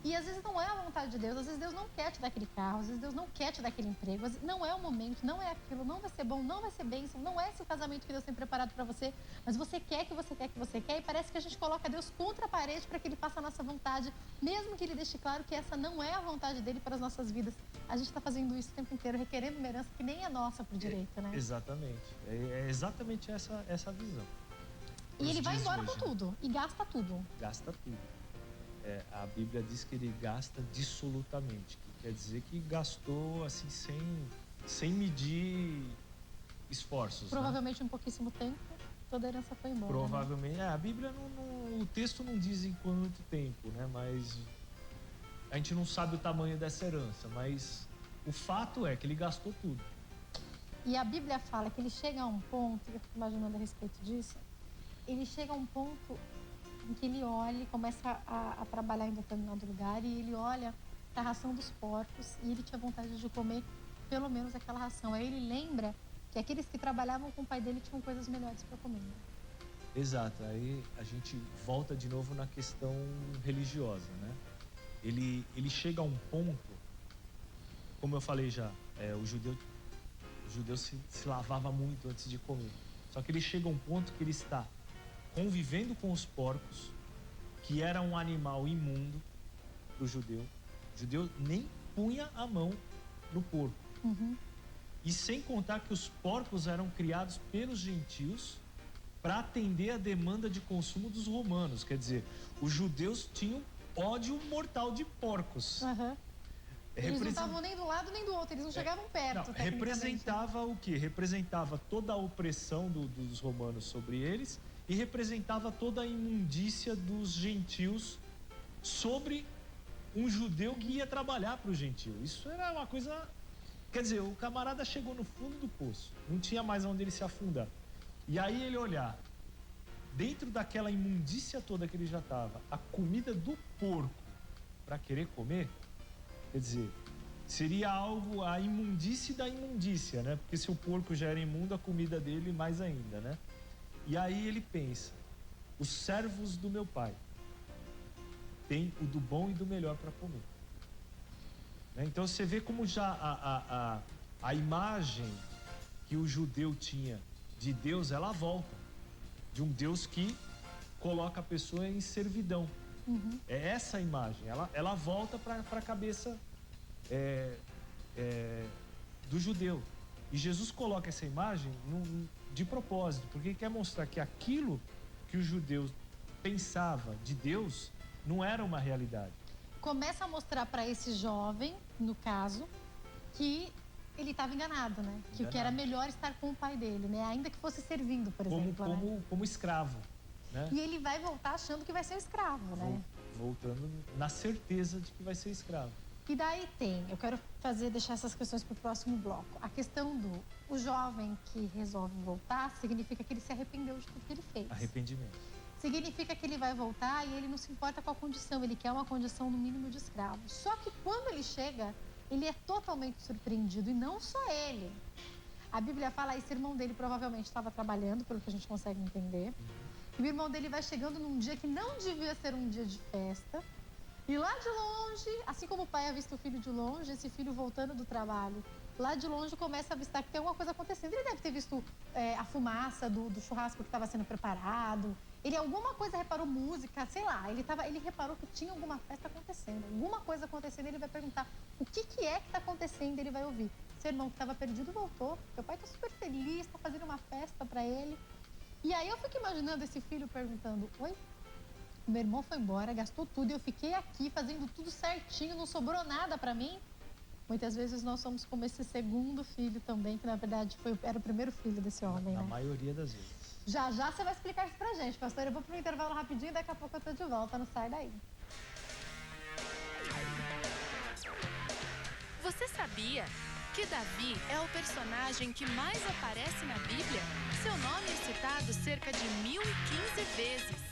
E às vezes não é a vontade de Deus, às vezes Deus não quer te dar aquele carro, às vezes Deus não quer te dar aquele emprego, às vezes não é o momento, não é aquilo, não vai ser bom, não vai ser bênção, não é esse o casamento que Deus tem preparado para você, mas você quer que você quer que você quer, e parece que a gente coloca Deus contra a parede para que Ele faça a nossa vontade, mesmo que Ele deixe claro que essa não é a vontade dEle para as nossas vidas. A gente está fazendo isso o tempo inteiro, requerendo uma herança que nem é nossa por direito, né? Exatamente. É exatamente essa visão. E Ele vai embora com tudo, e gasta tudo. Gasta tudo. A Bíblia diz que ele gasta dissolutamente, que quer dizer que gastou assim sem medir esforços. Provavelmente em pouquíssimo tempo, toda a herança foi embora. Provavelmente. Né? A Bíblia o texto não diz em quanto tempo, né? Mas a gente não sabe o tamanho dessa herança, mas o fato é que ele gastou tudo. E a Bíblia fala que ele chega a um ponto, eu fico imaginando a respeito disso, ele chega a um ponto em que ele olha e começa a trabalhar em determinado lugar e ele olha para a ração dos porcos e ele tinha vontade de comer pelo menos aquela ração. Aí ele lembra que aqueles que trabalhavam com o pai dele tinham coisas melhores para comer. Né? Exato. Aí a gente volta de novo na questão religiosa, né? ele chega a um ponto, como eu falei já, o judeu se lavava muito antes de comer. Só que ele chega a um ponto que ele está convivendo com os porcos, que era um animal imundo para o judeu. O judeu nem punha a mão no porco. E sem contar que os porcos eram criados pelos gentios para atender a demanda de consumo dos romanos. Quer dizer, os judeus tinham ódio mortal de porcos. Eles não estavam nem do lado nem do outro, eles não chegavam perto. Não, representava o quê? Representava toda a opressão dos romanos sobre eles e representava toda a imundícia dos gentios sobre um judeu que ia trabalhar para o gentio. Isso era uma coisa... Quer dizer, o camarada chegou no fundo do poço, não tinha mais onde ele se afundar. E aí ele olhar, dentro daquela imundícia toda que ele já estava, a comida do porco para querer comer, quer dizer, seria algo, a imundície da imundícia, né? Porque se o porco já era imundo, a comida dele mais ainda, né? E aí ele pensa, os servos do meu pai têm o do bom e do melhor para comer. Então você vê como já a imagem que o judeu tinha de Deus, ela volta. De um Deus que coloca a pessoa em servidão. É essa a imagem, ela volta para a cabeça do judeu. E Jesus coloca essa imagem de propósito, porque ele quer mostrar que aquilo que o judeu pensava de Deus não era uma realidade. Começa a mostrar para esse jovem, no caso, que ele estava enganado, né? Que o que era melhor estar com o pai dele, né? Ainda que fosse servindo, por exemplo. Como escravo, né? E ele vai voltar achando que vai ser um escravo, né? Voltando na certeza de que vai ser escravo. E daí eu quero deixar essas questões para o próximo bloco. A questão o jovem que resolve voltar significa que ele se arrependeu de tudo que ele fez. Arrependimento. Significa que ele vai voltar e ele não se importa com a condição, ele quer uma condição no mínimo de escravo. Só que quando ele chega, ele é totalmente surpreendido, e não só ele. A Bíblia fala, esse irmão dele provavelmente estava trabalhando, pelo que a gente consegue entender. E o irmão dele vai chegando num dia que não devia ser um dia de festa. E lá de longe, assim como o pai avista o filho de longe, esse filho voltando do trabalho, lá de longe começa a avistar que tem alguma coisa acontecendo. Ele deve ter visto a fumaça do churrasco que estava sendo preparado. Ele alguma coisa reparou, música, sei lá. Ele reparou que tinha alguma festa acontecendo. Alguma coisa acontecendo, ele vai perguntar o que é que está acontecendo. Ele vai ouvir. Seu irmão que estava perdido voltou. Seu pai está super feliz, está fazendo uma festa para ele. E aí eu fico imaginando esse filho perguntando, oi? Meu irmão foi embora, gastou tudo e eu fiquei aqui fazendo tudo certinho, não sobrou nada para mim. Muitas vezes nós somos como esse segundo filho também, que na verdade era o primeiro filho desse homem, né? Na maioria das vezes. Já você vai explicar isso pra gente, pastor. Eu vou pro intervalo rapidinho e daqui a pouco eu tô de volta, não sai daí. Você sabia que Davi é o personagem que mais aparece na Bíblia? Seu nome é citado cerca de 1015 vezes.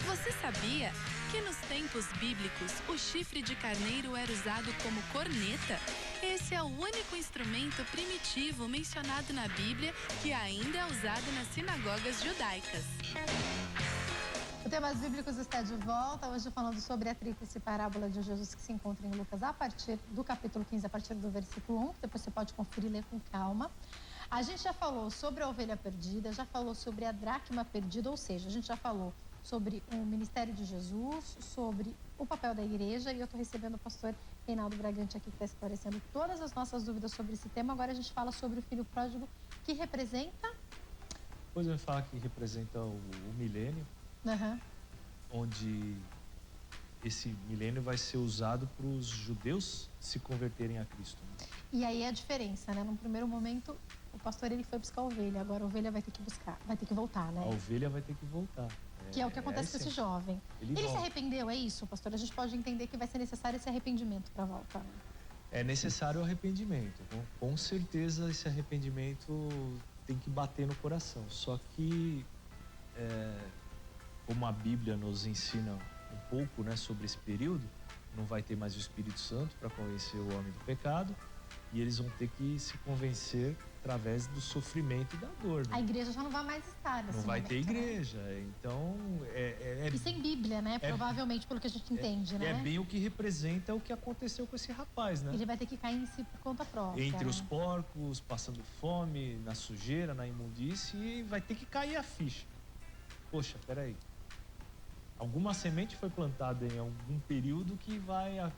Você sabia que nos tempos bíblicos o chifre de carneiro era usado como corneta? Esse é o único instrumento primitivo mencionado na Bíblia que ainda é usado nas sinagogas judaicas. O Temas Bíblicos está de volta, hoje falando sobre a tríplice parábola de Jesus que se encontra em Lucas a partir do capítulo 15, a partir do versículo 1, depois você pode conferir e ler com calma. A gente já falou sobre a ovelha perdida, já falou sobre a dracma perdida, ou seja, a gente já falou sobre o ministério de Jesus, sobre o papel da igreja, e eu estou recebendo o pastor Reinaldo Bragante aqui, que está esclarecendo todas as nossas dúvidas sobre esse tema. Agora a gente fala sobre o filho pródigo, que representa... Depois eu vou falar que representa o milênio, onde esse milênio vai ser usado para os judeus se converterem a Cristo. E aí é a diferença, né? Num primeiro momento, o pastor ele foi buscar a ovelha, agora a ovelha vai ter que voltar, né? A ovelha vai ter que voltar. Que é o que acontece com esse jovem. Ele se arrependeu, é isso, pastor? A gente pode entender que vai ser necessário esse arrependimento para voltar. É necessário o arrependimento. Com certeza esse arrependimento tem que bater no coração. Só que, como a Bíblia nos ensina um pouco, né, sobre esse período, não vai ter mais o Espírito Santo para convencer o homem do pecado, e eles vão ter que se convencer através do sofrimento e da dor. Né? A igreja já não vai mais estar nesse Não vai ter momento, igreja. Né? Então, E sem Bíblia, né? Provavelmente, pelo que a gente entende, né? É bem o que representa o que aconteceu com esse rapaz, né? Ele vai ter que cair em si por conta própria. Entre né? os porcos, passando fome, na sujeira, na imundície, e vai ter que cair a ficha. Poxa, peraí. Alguma semente foi plantada em algum período que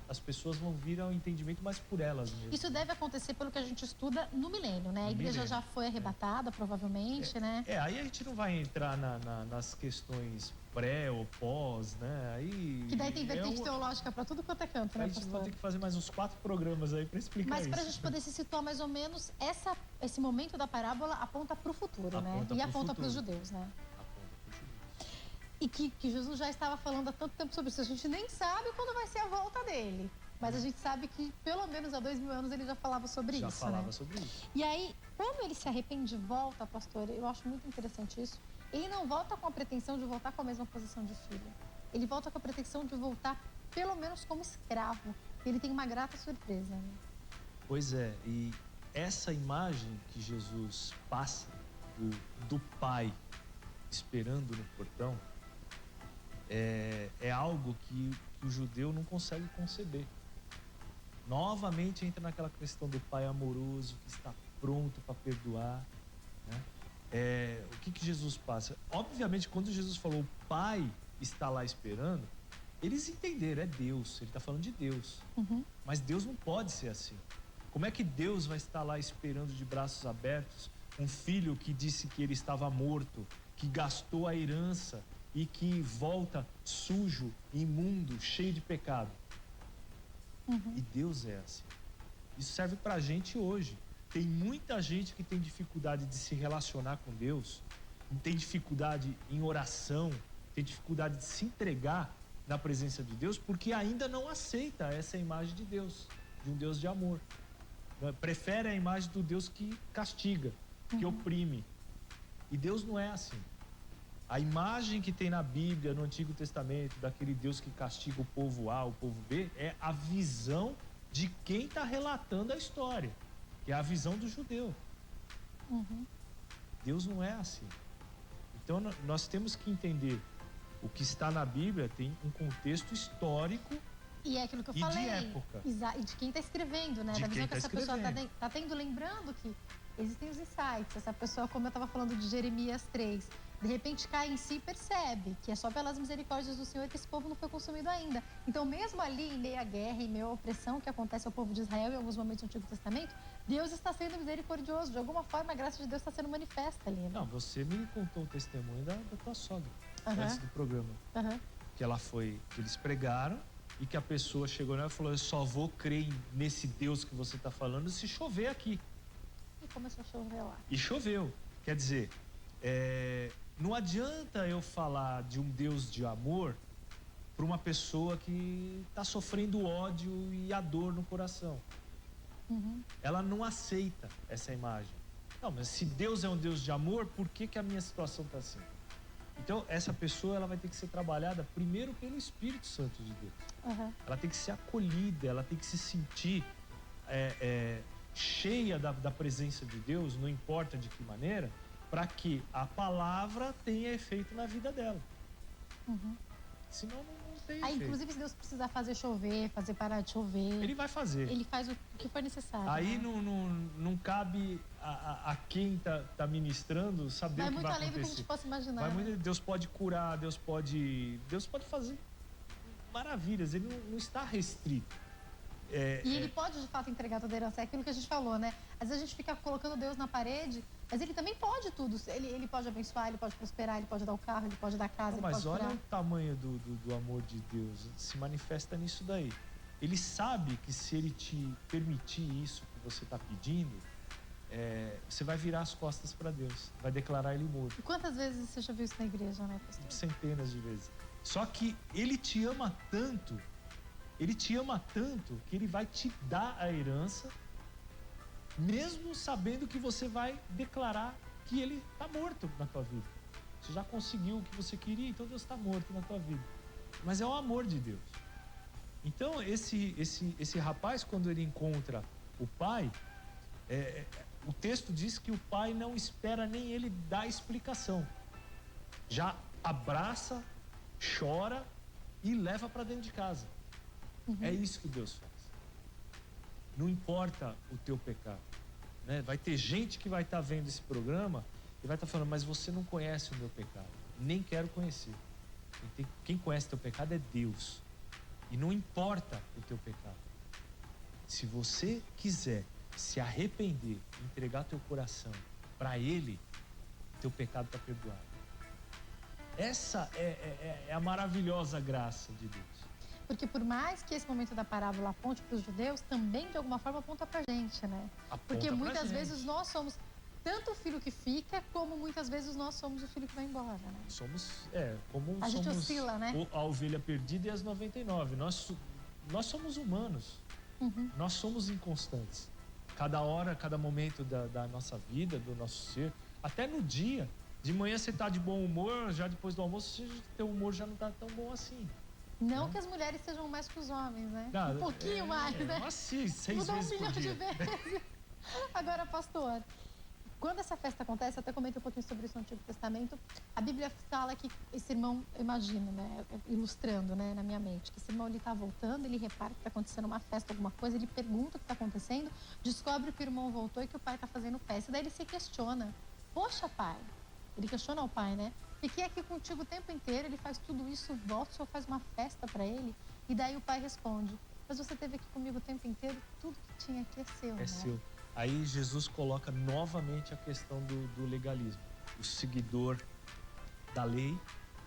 as pessoas vão vir ao entendimento mais por elas mesmas. Isso deve acontecer pelo que a gente estuda no milênio, né? A igreja já foi arrebatada, provavelmente, né? Aí a gente não vai entrar nas questões pré ou pós, né? Aí que daí tem vertente teológica para tudo quanto é canto, né, pastor? A gente vai ter que fazer mais uns 4 programas aí para explicar isso. Mas para a gente poder se situar mais ou menos, esse momento da parábola aponta para o futuro, né? E aponta para os judeus, né? E que Jesus já estava falando há tanto tempo sobre isso. A gente nem sabe quando vai ser a volta dele. Mas a gente sabe que pelo menos há 2000 anos ele já falava sobre isso. Já falava sobre isso. E aí, quando ele se arrepende e volta, pastor, eu acho muito interessante isso. Ele não volta com a pretensão de voltar com a mesma posição de filho. Ele volta com a pretensão de voltar pelo menos como escravo. Ele tem uma grata surpresa. Né? Pois é, e essa imagem que Jesus passa do pai esperando no portão, é algo que o judeu não consegue conceber. Novamente entra naquela questão do pai amoroso que está pronto para perdoar. Né? O que Jesus passa? Obviamente, quando Jesus falou o pai está lá esperando, eles entenderam, é Deus, ele está falando de Deus. Uhum. Mas Deus não pode ser assim. Como é que Deus vai estar lá esperando de braços abertos um filho que disse que ele estava morto, que gastou a herança e que volta sujo, imundo, cheio de pecado? Uhum. E Deus é assim. Isso serve pra gente hoje. Tem muita gente que tem dificuldade de se relacionar com Deus, tem dificuldade em oração, tem dificuldade de se entregar na presença de Deus, porque ainda não aceita essa imagem de Deus, de um Deus de amor. Prefere a imagem do Deus que castiga, que oprime. E Deus não é assim. A imagem que tem na Bíblia, no Antigo Testamento, daquele Deus que castiga o povo A, o povo B, é a visão de quem está relatando a história, que é a visão do judeu. Uhum. Deus não é assim. Então nós temos que entender o que está na Bíblia tem um contexto histórico e é aquilo que eu falei, de época. E de quem está escrevendo, né? Da visão que essa pessoa está tendo, lembrando que existem os insights. Essa pessoa, como eu estava falando de Jeremias 3, de repente cai em si e percebe que é só pelas misericórdias do Senhor que esse povo não foi consumido ainda. Então, mesmo ali em meio à guerra, em meio à opressão que acontece ao povo de Israel em alguns momentos do Antigo Testamento, Deus está sendo misericordioso. De alguma forma, a graça de Deus está sendo manifesta ali. Né? Não, você me contou o testemunho da tua sogra, antes do programa. Que eles pregaram e que a pessoa chegou nela e falou: eu só vou crer nesse Deus que você está falando se chover aqui. E começou a chover lá. E choveu. Quer dizer, não adianta eu falar de um Deus de amor para uma pessoa que está sofrendo ódio e a dor no coração. Uhum. Ela não aceita essa imagem. Não, mas se Deus é um Deus de amor, por que a minha situação está assim? Então, essa pessoa ela vai ter que ser trabalhada primeiro pelo Espírito Santo de Deus. Uhum. Ela tem que ser acolhida, ela tem que se sentir cheia da presença de Deus, não importa de que maneira, para que a palavra tenha efeito na vida dela. Uhum. Senão não tem efeito. Inclusive, se Deus precisar fazer chover, fazer parar de chover... Ele vai fazer. Ele faz o que for necessário. Aí né? não cabe a quem tá ministrando saber o que vai acontecer. Vai muito além do que a gente possa imaginar. Deus pode curar, Deus pode fazer maravilhas. Ele não está restrito. E ele pode, de fato, entregar toda a herança. É aquilo que a gente falou, né? Às vezes a gente fica colocando Deus na parede, mas ele também pode tudo. Ele pode abençoar, ele pode prosperar, ele pode dar o carro, ele pode dar a casa, ele pode Mas olha curar. o tamanho do amor de Deus. Se manifesta nisso daí. Ele sabe que se ele te permitir isso que você está pedindo, você vai virar as costas para Deus. Vai declarar ele morto. E quantas vezes você já viu isso na igreja, né, pastor? Centenas de vezes. Só que ele te ama tanto... Ele te ama tanto que ele vai te dar a herança, mesmo sabendo que você vai declarar que ele está morto na tua vida. Você já conseguiu o que você queria, então Deus está morto na tua vida. Mas é o amor de Deus. Então, esse rapaz, quando ele encontra o pai, o texto diz que o pai não espera nem ele dar explicação. Já abraça, chora e leva para dentro de casa. É isso que Deus faz. Não importa o teu pecado, né? Vai ter gente que vai estar vendo esse programa e vai estar falando, mas você não conhece o meu pecado. Nem quero conhecer. Quem conhece o teu pecado é Deus. E não importa o teu pecado. Se você quiser se arrepender, entregar teu coração para Ele, teu pecado está perdoado. Essa é a maravilhosa graça de Deus. Porque por mais que esse momento da parábola aponte para os judeus, também de alguma forma aponta para a gente, né? Porque muitas vezes nós somos tanto o filho que fica, como muitas vezes nós somos o filho que vai embora, né? A gente oscila, né? A ovelha perdida e as 99. Nós somos humanos. Nós somos inconstantes. Cada hora, cada momento da nossa vida, do nosso ser, até no dia. De manhã você está de bom humor, já depois do almoço, teu humor já não está tão bom assim. Não que as mulheres sejam mais que os homens, né? Não, um pouquinho mais, né? Mas sim, 6 vezes por dia. 1 milhão de vezes. Agora, pastor, quando essa festa acontece, eu até comentei um pouquinho sobre isso no Antigo Testamento, a Bíblia fala que esse irmão, imagina, né, ilustrando, né, na minha mente, que esse irmão, ele tá voltando, ele repara que tá acontecendo uma festa, alguma coisa, ele pergunta o que tá acontecendo, descobre que o irmão voltou e que o pai tá fazendo festa, daí ele se questiona, poxa, pai, ele questiona o pai, né, fiquei aqui contigo o tempo inteiro, ele faz tudo isso, volta, o senhor faz uma festa para ele, e daí o pai responde, mas você esteve aqui comigo o tempo inteiro, tudo que tinha aqui é seu, né? É seu. Aí Jesus coloca novamente a questão do legalismo. O seguidor da lei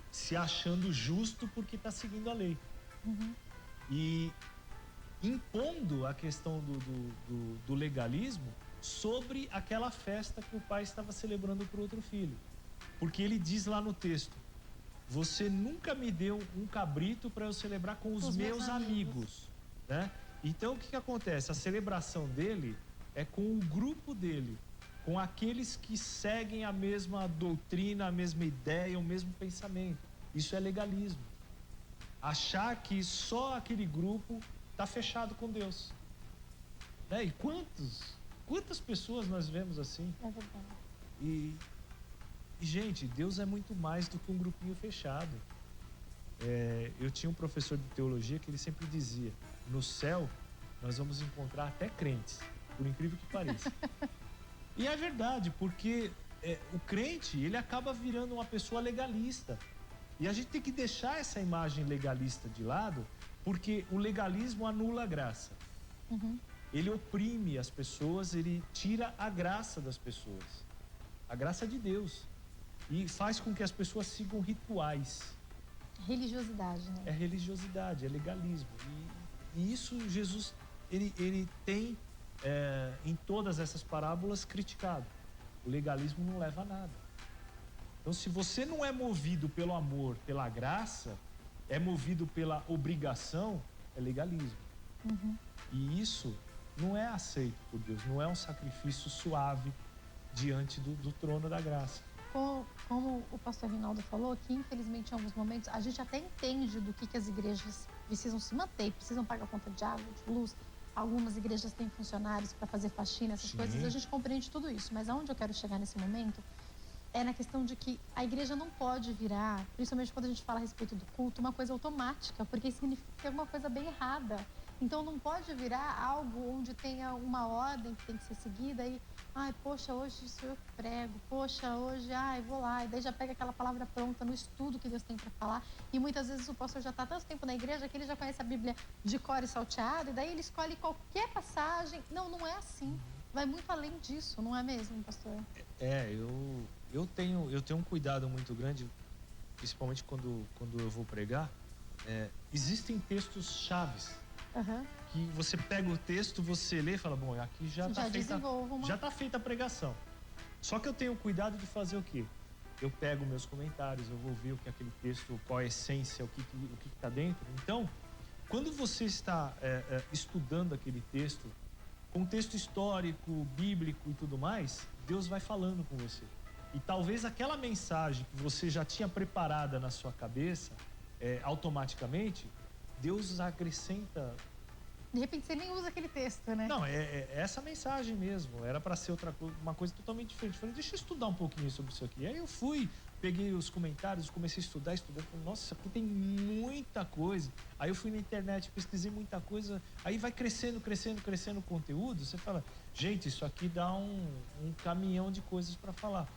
se achando justo porque está seguindo a lei. E impondo a questão do legalismo sobre aquela festa que o pai estava celebrando para o outro filho. Porque ele diz lá no texto, você nunca me deu um cabrito para eu celebrar com os meus amigos. Né? Então o que acontece? A celebração dele é com o grupo dele, com aqueles que seguem a mesma doutrina, a mesma ideia, o mesmo pensamento. Isso é legalismo. Achar que só aquele grupo está fechado com Deus. Né? E quantas pessoas nós vemos assim? É verdade. E, gente, Deus é muito mais do que um grupinho fechado. Eu tinha um professor de teologia que ele sempre dizia, no céu nós vamos encontrar até crentes. Por incrível que pareça. E é verdade, porque o crente, ele acaba virando uma pessoa legalista. E a gente tem que deixar essa imagem legalista de lado, porque o legalismo anula a graça. Ele oprime as pessoas, ele tira a graça das pessoas. A graça de Deus. E faz com que as pessoas sigam rituais. Religiosidade, né? É religiosidade, é legalismo. E isso Jesus, ele tem... em todas essas parábolas criticado. O legalismo não leva a nada. Então, se você não é movido pelo amor, pela graça, é movido pela obrigação, é legalismo. E isso não é aceito por Deus, não é um sacrifício suave diante do trono da graça. Como o pastor Rinaldo falou, que infelizmente em alguns momentos a gente até entende do que as igrejas precisam se manter, precisam pagar conta de água, de luz. Algumas igrejas têm funcionários para fazer faxina, essas coisas, a gente compreende tudo isso. Mas aonde eu quero chegar nesse momento é na questão de que a igreja não pode virar, principalmente quando a gente fala a respeito do culto, uma coisa automática, porque isso significa que é uma coisa bem errada. Então não pode virar algo onde tenha uma ordem que tem que ser seguida e, poxa, hoje sou eu que prego, poxa, hoje, vou lá, e daí já pega aquela palavra pronta no estudo que Deus tem para falar, e muitas vezes o pastor já está tanto tempo na igreja que ele já conhece a Bíblia de cor e salteado, e daí ele escolhe qualquer passagem. Não é assim, vai muito além disso, não é mesmo, pastor? Eu tenho um cuidado muito grande, principalmente quando eu vou pregar. Existem textos chaves. Que você pega o texto, você lê e fala, bom, aqui já está feita a pregação. Só que eu tenho cuidado de fazer o quê? Eu pego meus comentários, eu vou ver o que aquele texto, qual a essência, o que está dentro. Então, quando você está estudando aquele texto, contexto histórico, bíblico e tudo mais, Deus vai falando com você. E talvez aquela mensagem que você já tinha preparada na sua cabeça, automaticamente, Deus acrescenta De repente você nem usa aquele texto, né? Não, é essa mensagem mesmo. Era para ser uma coisa totalmente diferente. Falei, deixa eu estudar um pouquinho sobre isso aqui. Aí eu fui, peguei os comentários, comecei a estudar. Falei, nossa, isso aqui tem muita coisa. Aí eu fui na internet, pesquisei muita coisa. Aí vai crescendo o conteúdo. Você fala, gente, isso aqui dá um caminhão de coisas para falar.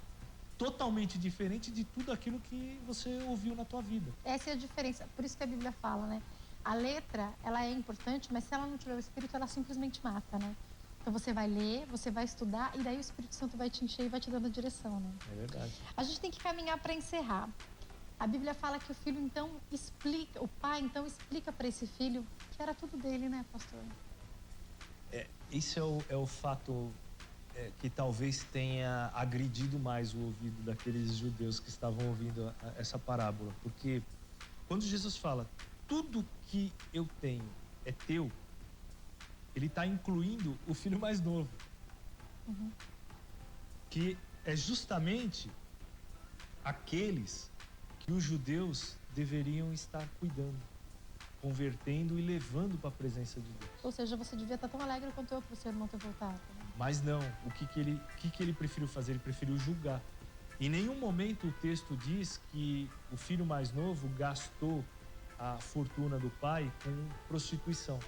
Totalmente diferente de tudo aquilo que você ouviu na tua vida. Essa é a diferença. Por isso que a Bíblia fala, né? A letra, ela é importante, mas se ela não tiver o Espírito, ela simplesmente mata, né? Então você vai ler, você vai estudar e daí o Espírito Santo vai te encher e vai te dando a direção, né? É verdade. A gente tem que caminhar para encerrar. A Bíblia fala que o filho então explica, o pai então explica para esse filho que era tudo dele, né, pastor? Isso é o fato que talvez tenha agredido mais o ouvido daqueles judeus que estavam ouvindo essa parábola. Porque quando Jesus fala, tudo que eu tenho é teu, ele está incluindo o filho mais novo. Uhum. Que é justamente aqueles que os judeus deveriam estar cuidando, convertendo e levando para a presença de Deus. Ou seja, você devia estar tão alegre quanto eu por seu irmão ter voltado. Né? Mas não, o que ele preferiu fazer? Ele preferiu julgar. Em nenhum momento o texto diz que o filho mais novo gastou a fortuna do pai com prostituição.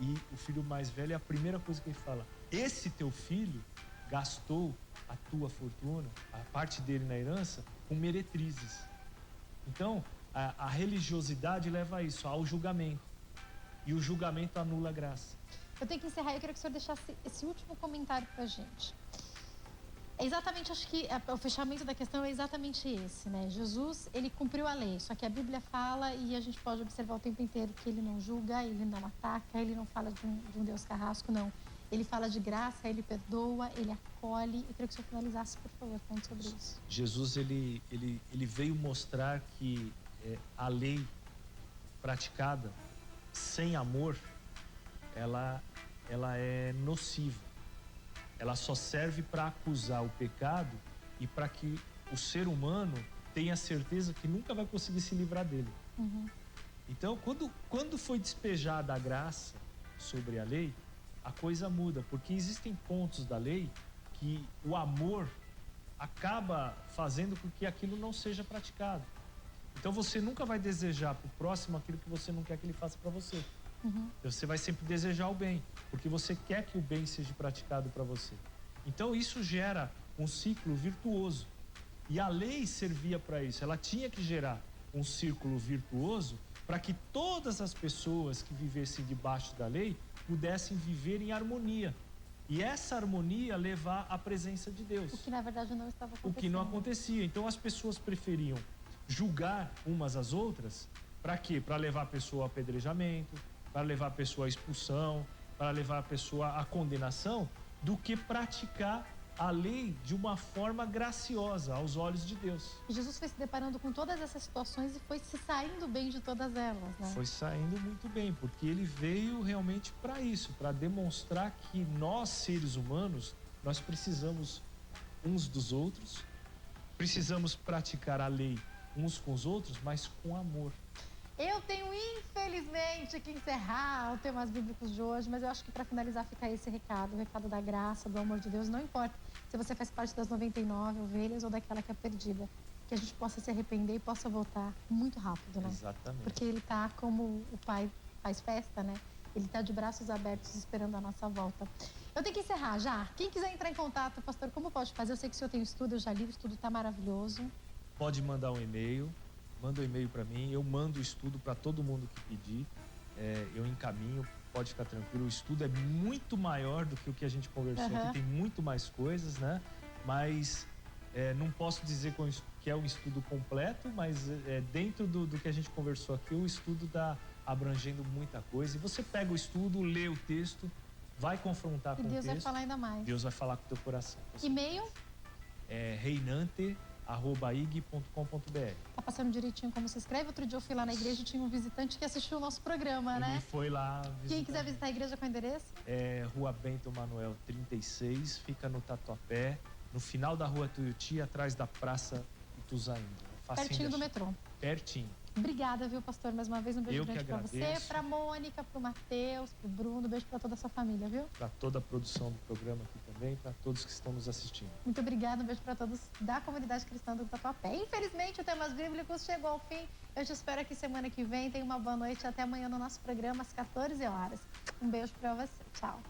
E o filho mais velho é a primeira coisa que ele fala. Esse teu filho gastou a tua fortuna, a parte dele na herança, com meretrizes. Então, a religiosidade leva a isso, ao julgamento. E o julgamento anula a graça. Eu tenho que encerrar, eu queria que o senhor deixasse esse último comentário pra gente. É exatamente, acho que o fechamento da questão é exatamente esse, né? Jesus, ele cumpriu a lei, só que a Bíblia fala e a gente pode observar o tempo inteiro que ele não julga, ele não ataca, ele não fala de um Deus carrasco, não. Ele fala de graça, ele perdoa, ele acolhe. Eu queria que o senhor finalizasse, por favor, falando sobre isso. Jesus, ele veio mostrar que a lei praticada sem amor, ela é nociva. Ela só serve para acusar o pecado e para que o ser humano tenha certeza que nunca vai conseguir se livrar dele. Uhum. Então, quando foi despejada a graça sobre a lei, a coisa muda, porque existem pontos da lei que o amor acaba fazendo com que aquilo não seja praticado. Então, você nunca vai desejar para o próximo aquilo que você não quer que ele faça para você. Uhum. Você vai sempre desejar o bem, porque você quer que o bem seja praticado para você. Então isso gera um ciclo virtuoso. E a lei servia para isso. Ela tinha que gerar um círculo virtuoso para que todas as pessoas que vivessem debaixo da lei pudessem viver em harmonia. E essa harmonia levar à presença de Deus. O que na verdade não estava acontecendo. O que não acontecia. Então as pessoas preferiam julgar umas às outras. Para quê? Para levar a pessoa ao apedrejamento, para levar a pessoa à expulsão, para levar a pessoa à condenação, do que praticar a lei de uma forma graciosa aos olhos de Deus. E Jesus foi se deparando com todas essas situações e foi se saindo bem de todas elas, né? Foi saindo muito bem, porque ele veio realmente para isso, para demonstrar que nós, seres humanos, nós precisamos uns dos outros, precisamos praticar a lei uns com os outros, mas com amor. Eu tenho, infelizmente, que encerrar o Temas Bíblicos de hoje, mas eu acho que para finalizar fica esse recado, o recado da graça, do amor de Deus. Não importa se você faz parte das 99 ovelhas ou daquela que é perdida, que a gente possa se arrepender e possa voltar muito rápido, né? Exatamente. Porque ele tá como o pai faz festa, né? Ele tá de braços abertos esperando a nossa volta. Eu tenho que encerrar já. Quem quiser entrar em contato, pastor, como pode fazer? Eu sei que o senhor tem um estudo, eu já li, o estudo tá maravilhoso. Pode mandar um e-mail. Manda um e-mail para mim, eu mando o estudo para todo mundo que pedir, eu encaminho, pode ficar tranquilo. O estudo é muito maior do que o que a gente conversou aqui, tem muito mais coisas, né? Mas não posso dizer que é um estudo completo, mas dentro do que a gente conversou aqui, o estudo está abrangendo muita coisa. E você pega o estudo, lê o texto, vai confrontar com o texto. E Deus vai falar ainda mais. Deus vai falar com o teu coração. E-mail? reinante@ig.com.br. Tá passando direitinho como se escreve? Outro dia eu fui lá na igreja e tinha um visitante que assistiu o nosso programa, né? Ele foi lá visitar. Quem quiser visitar a igreja, com o endereço? Rua Bento Manuel 36, fica no Tatuapé, no final da Rua Tuiuti, atrás da Praça Ituzaingó. Pertinho do metrô. Pertinho. Obrigada, viu, pastor? Mais uma vez, um beijo grande para você, para Mônica, para o Matheus, para o Bruno. Beijo para toda a sua família, viu? Para toda a produção do programa aqui também, para todos que estão nos assistindo. Muito obrigada, um beijo para todos da comunidade cristã do Tatuapé. Infelizmente, o Temas Bíblicos chegou ao fim. Eu te espero que semana que vem tenha uma boa noite. Até amanhã no nosso programa, às 14 horas. Um beijo para você. Tchau.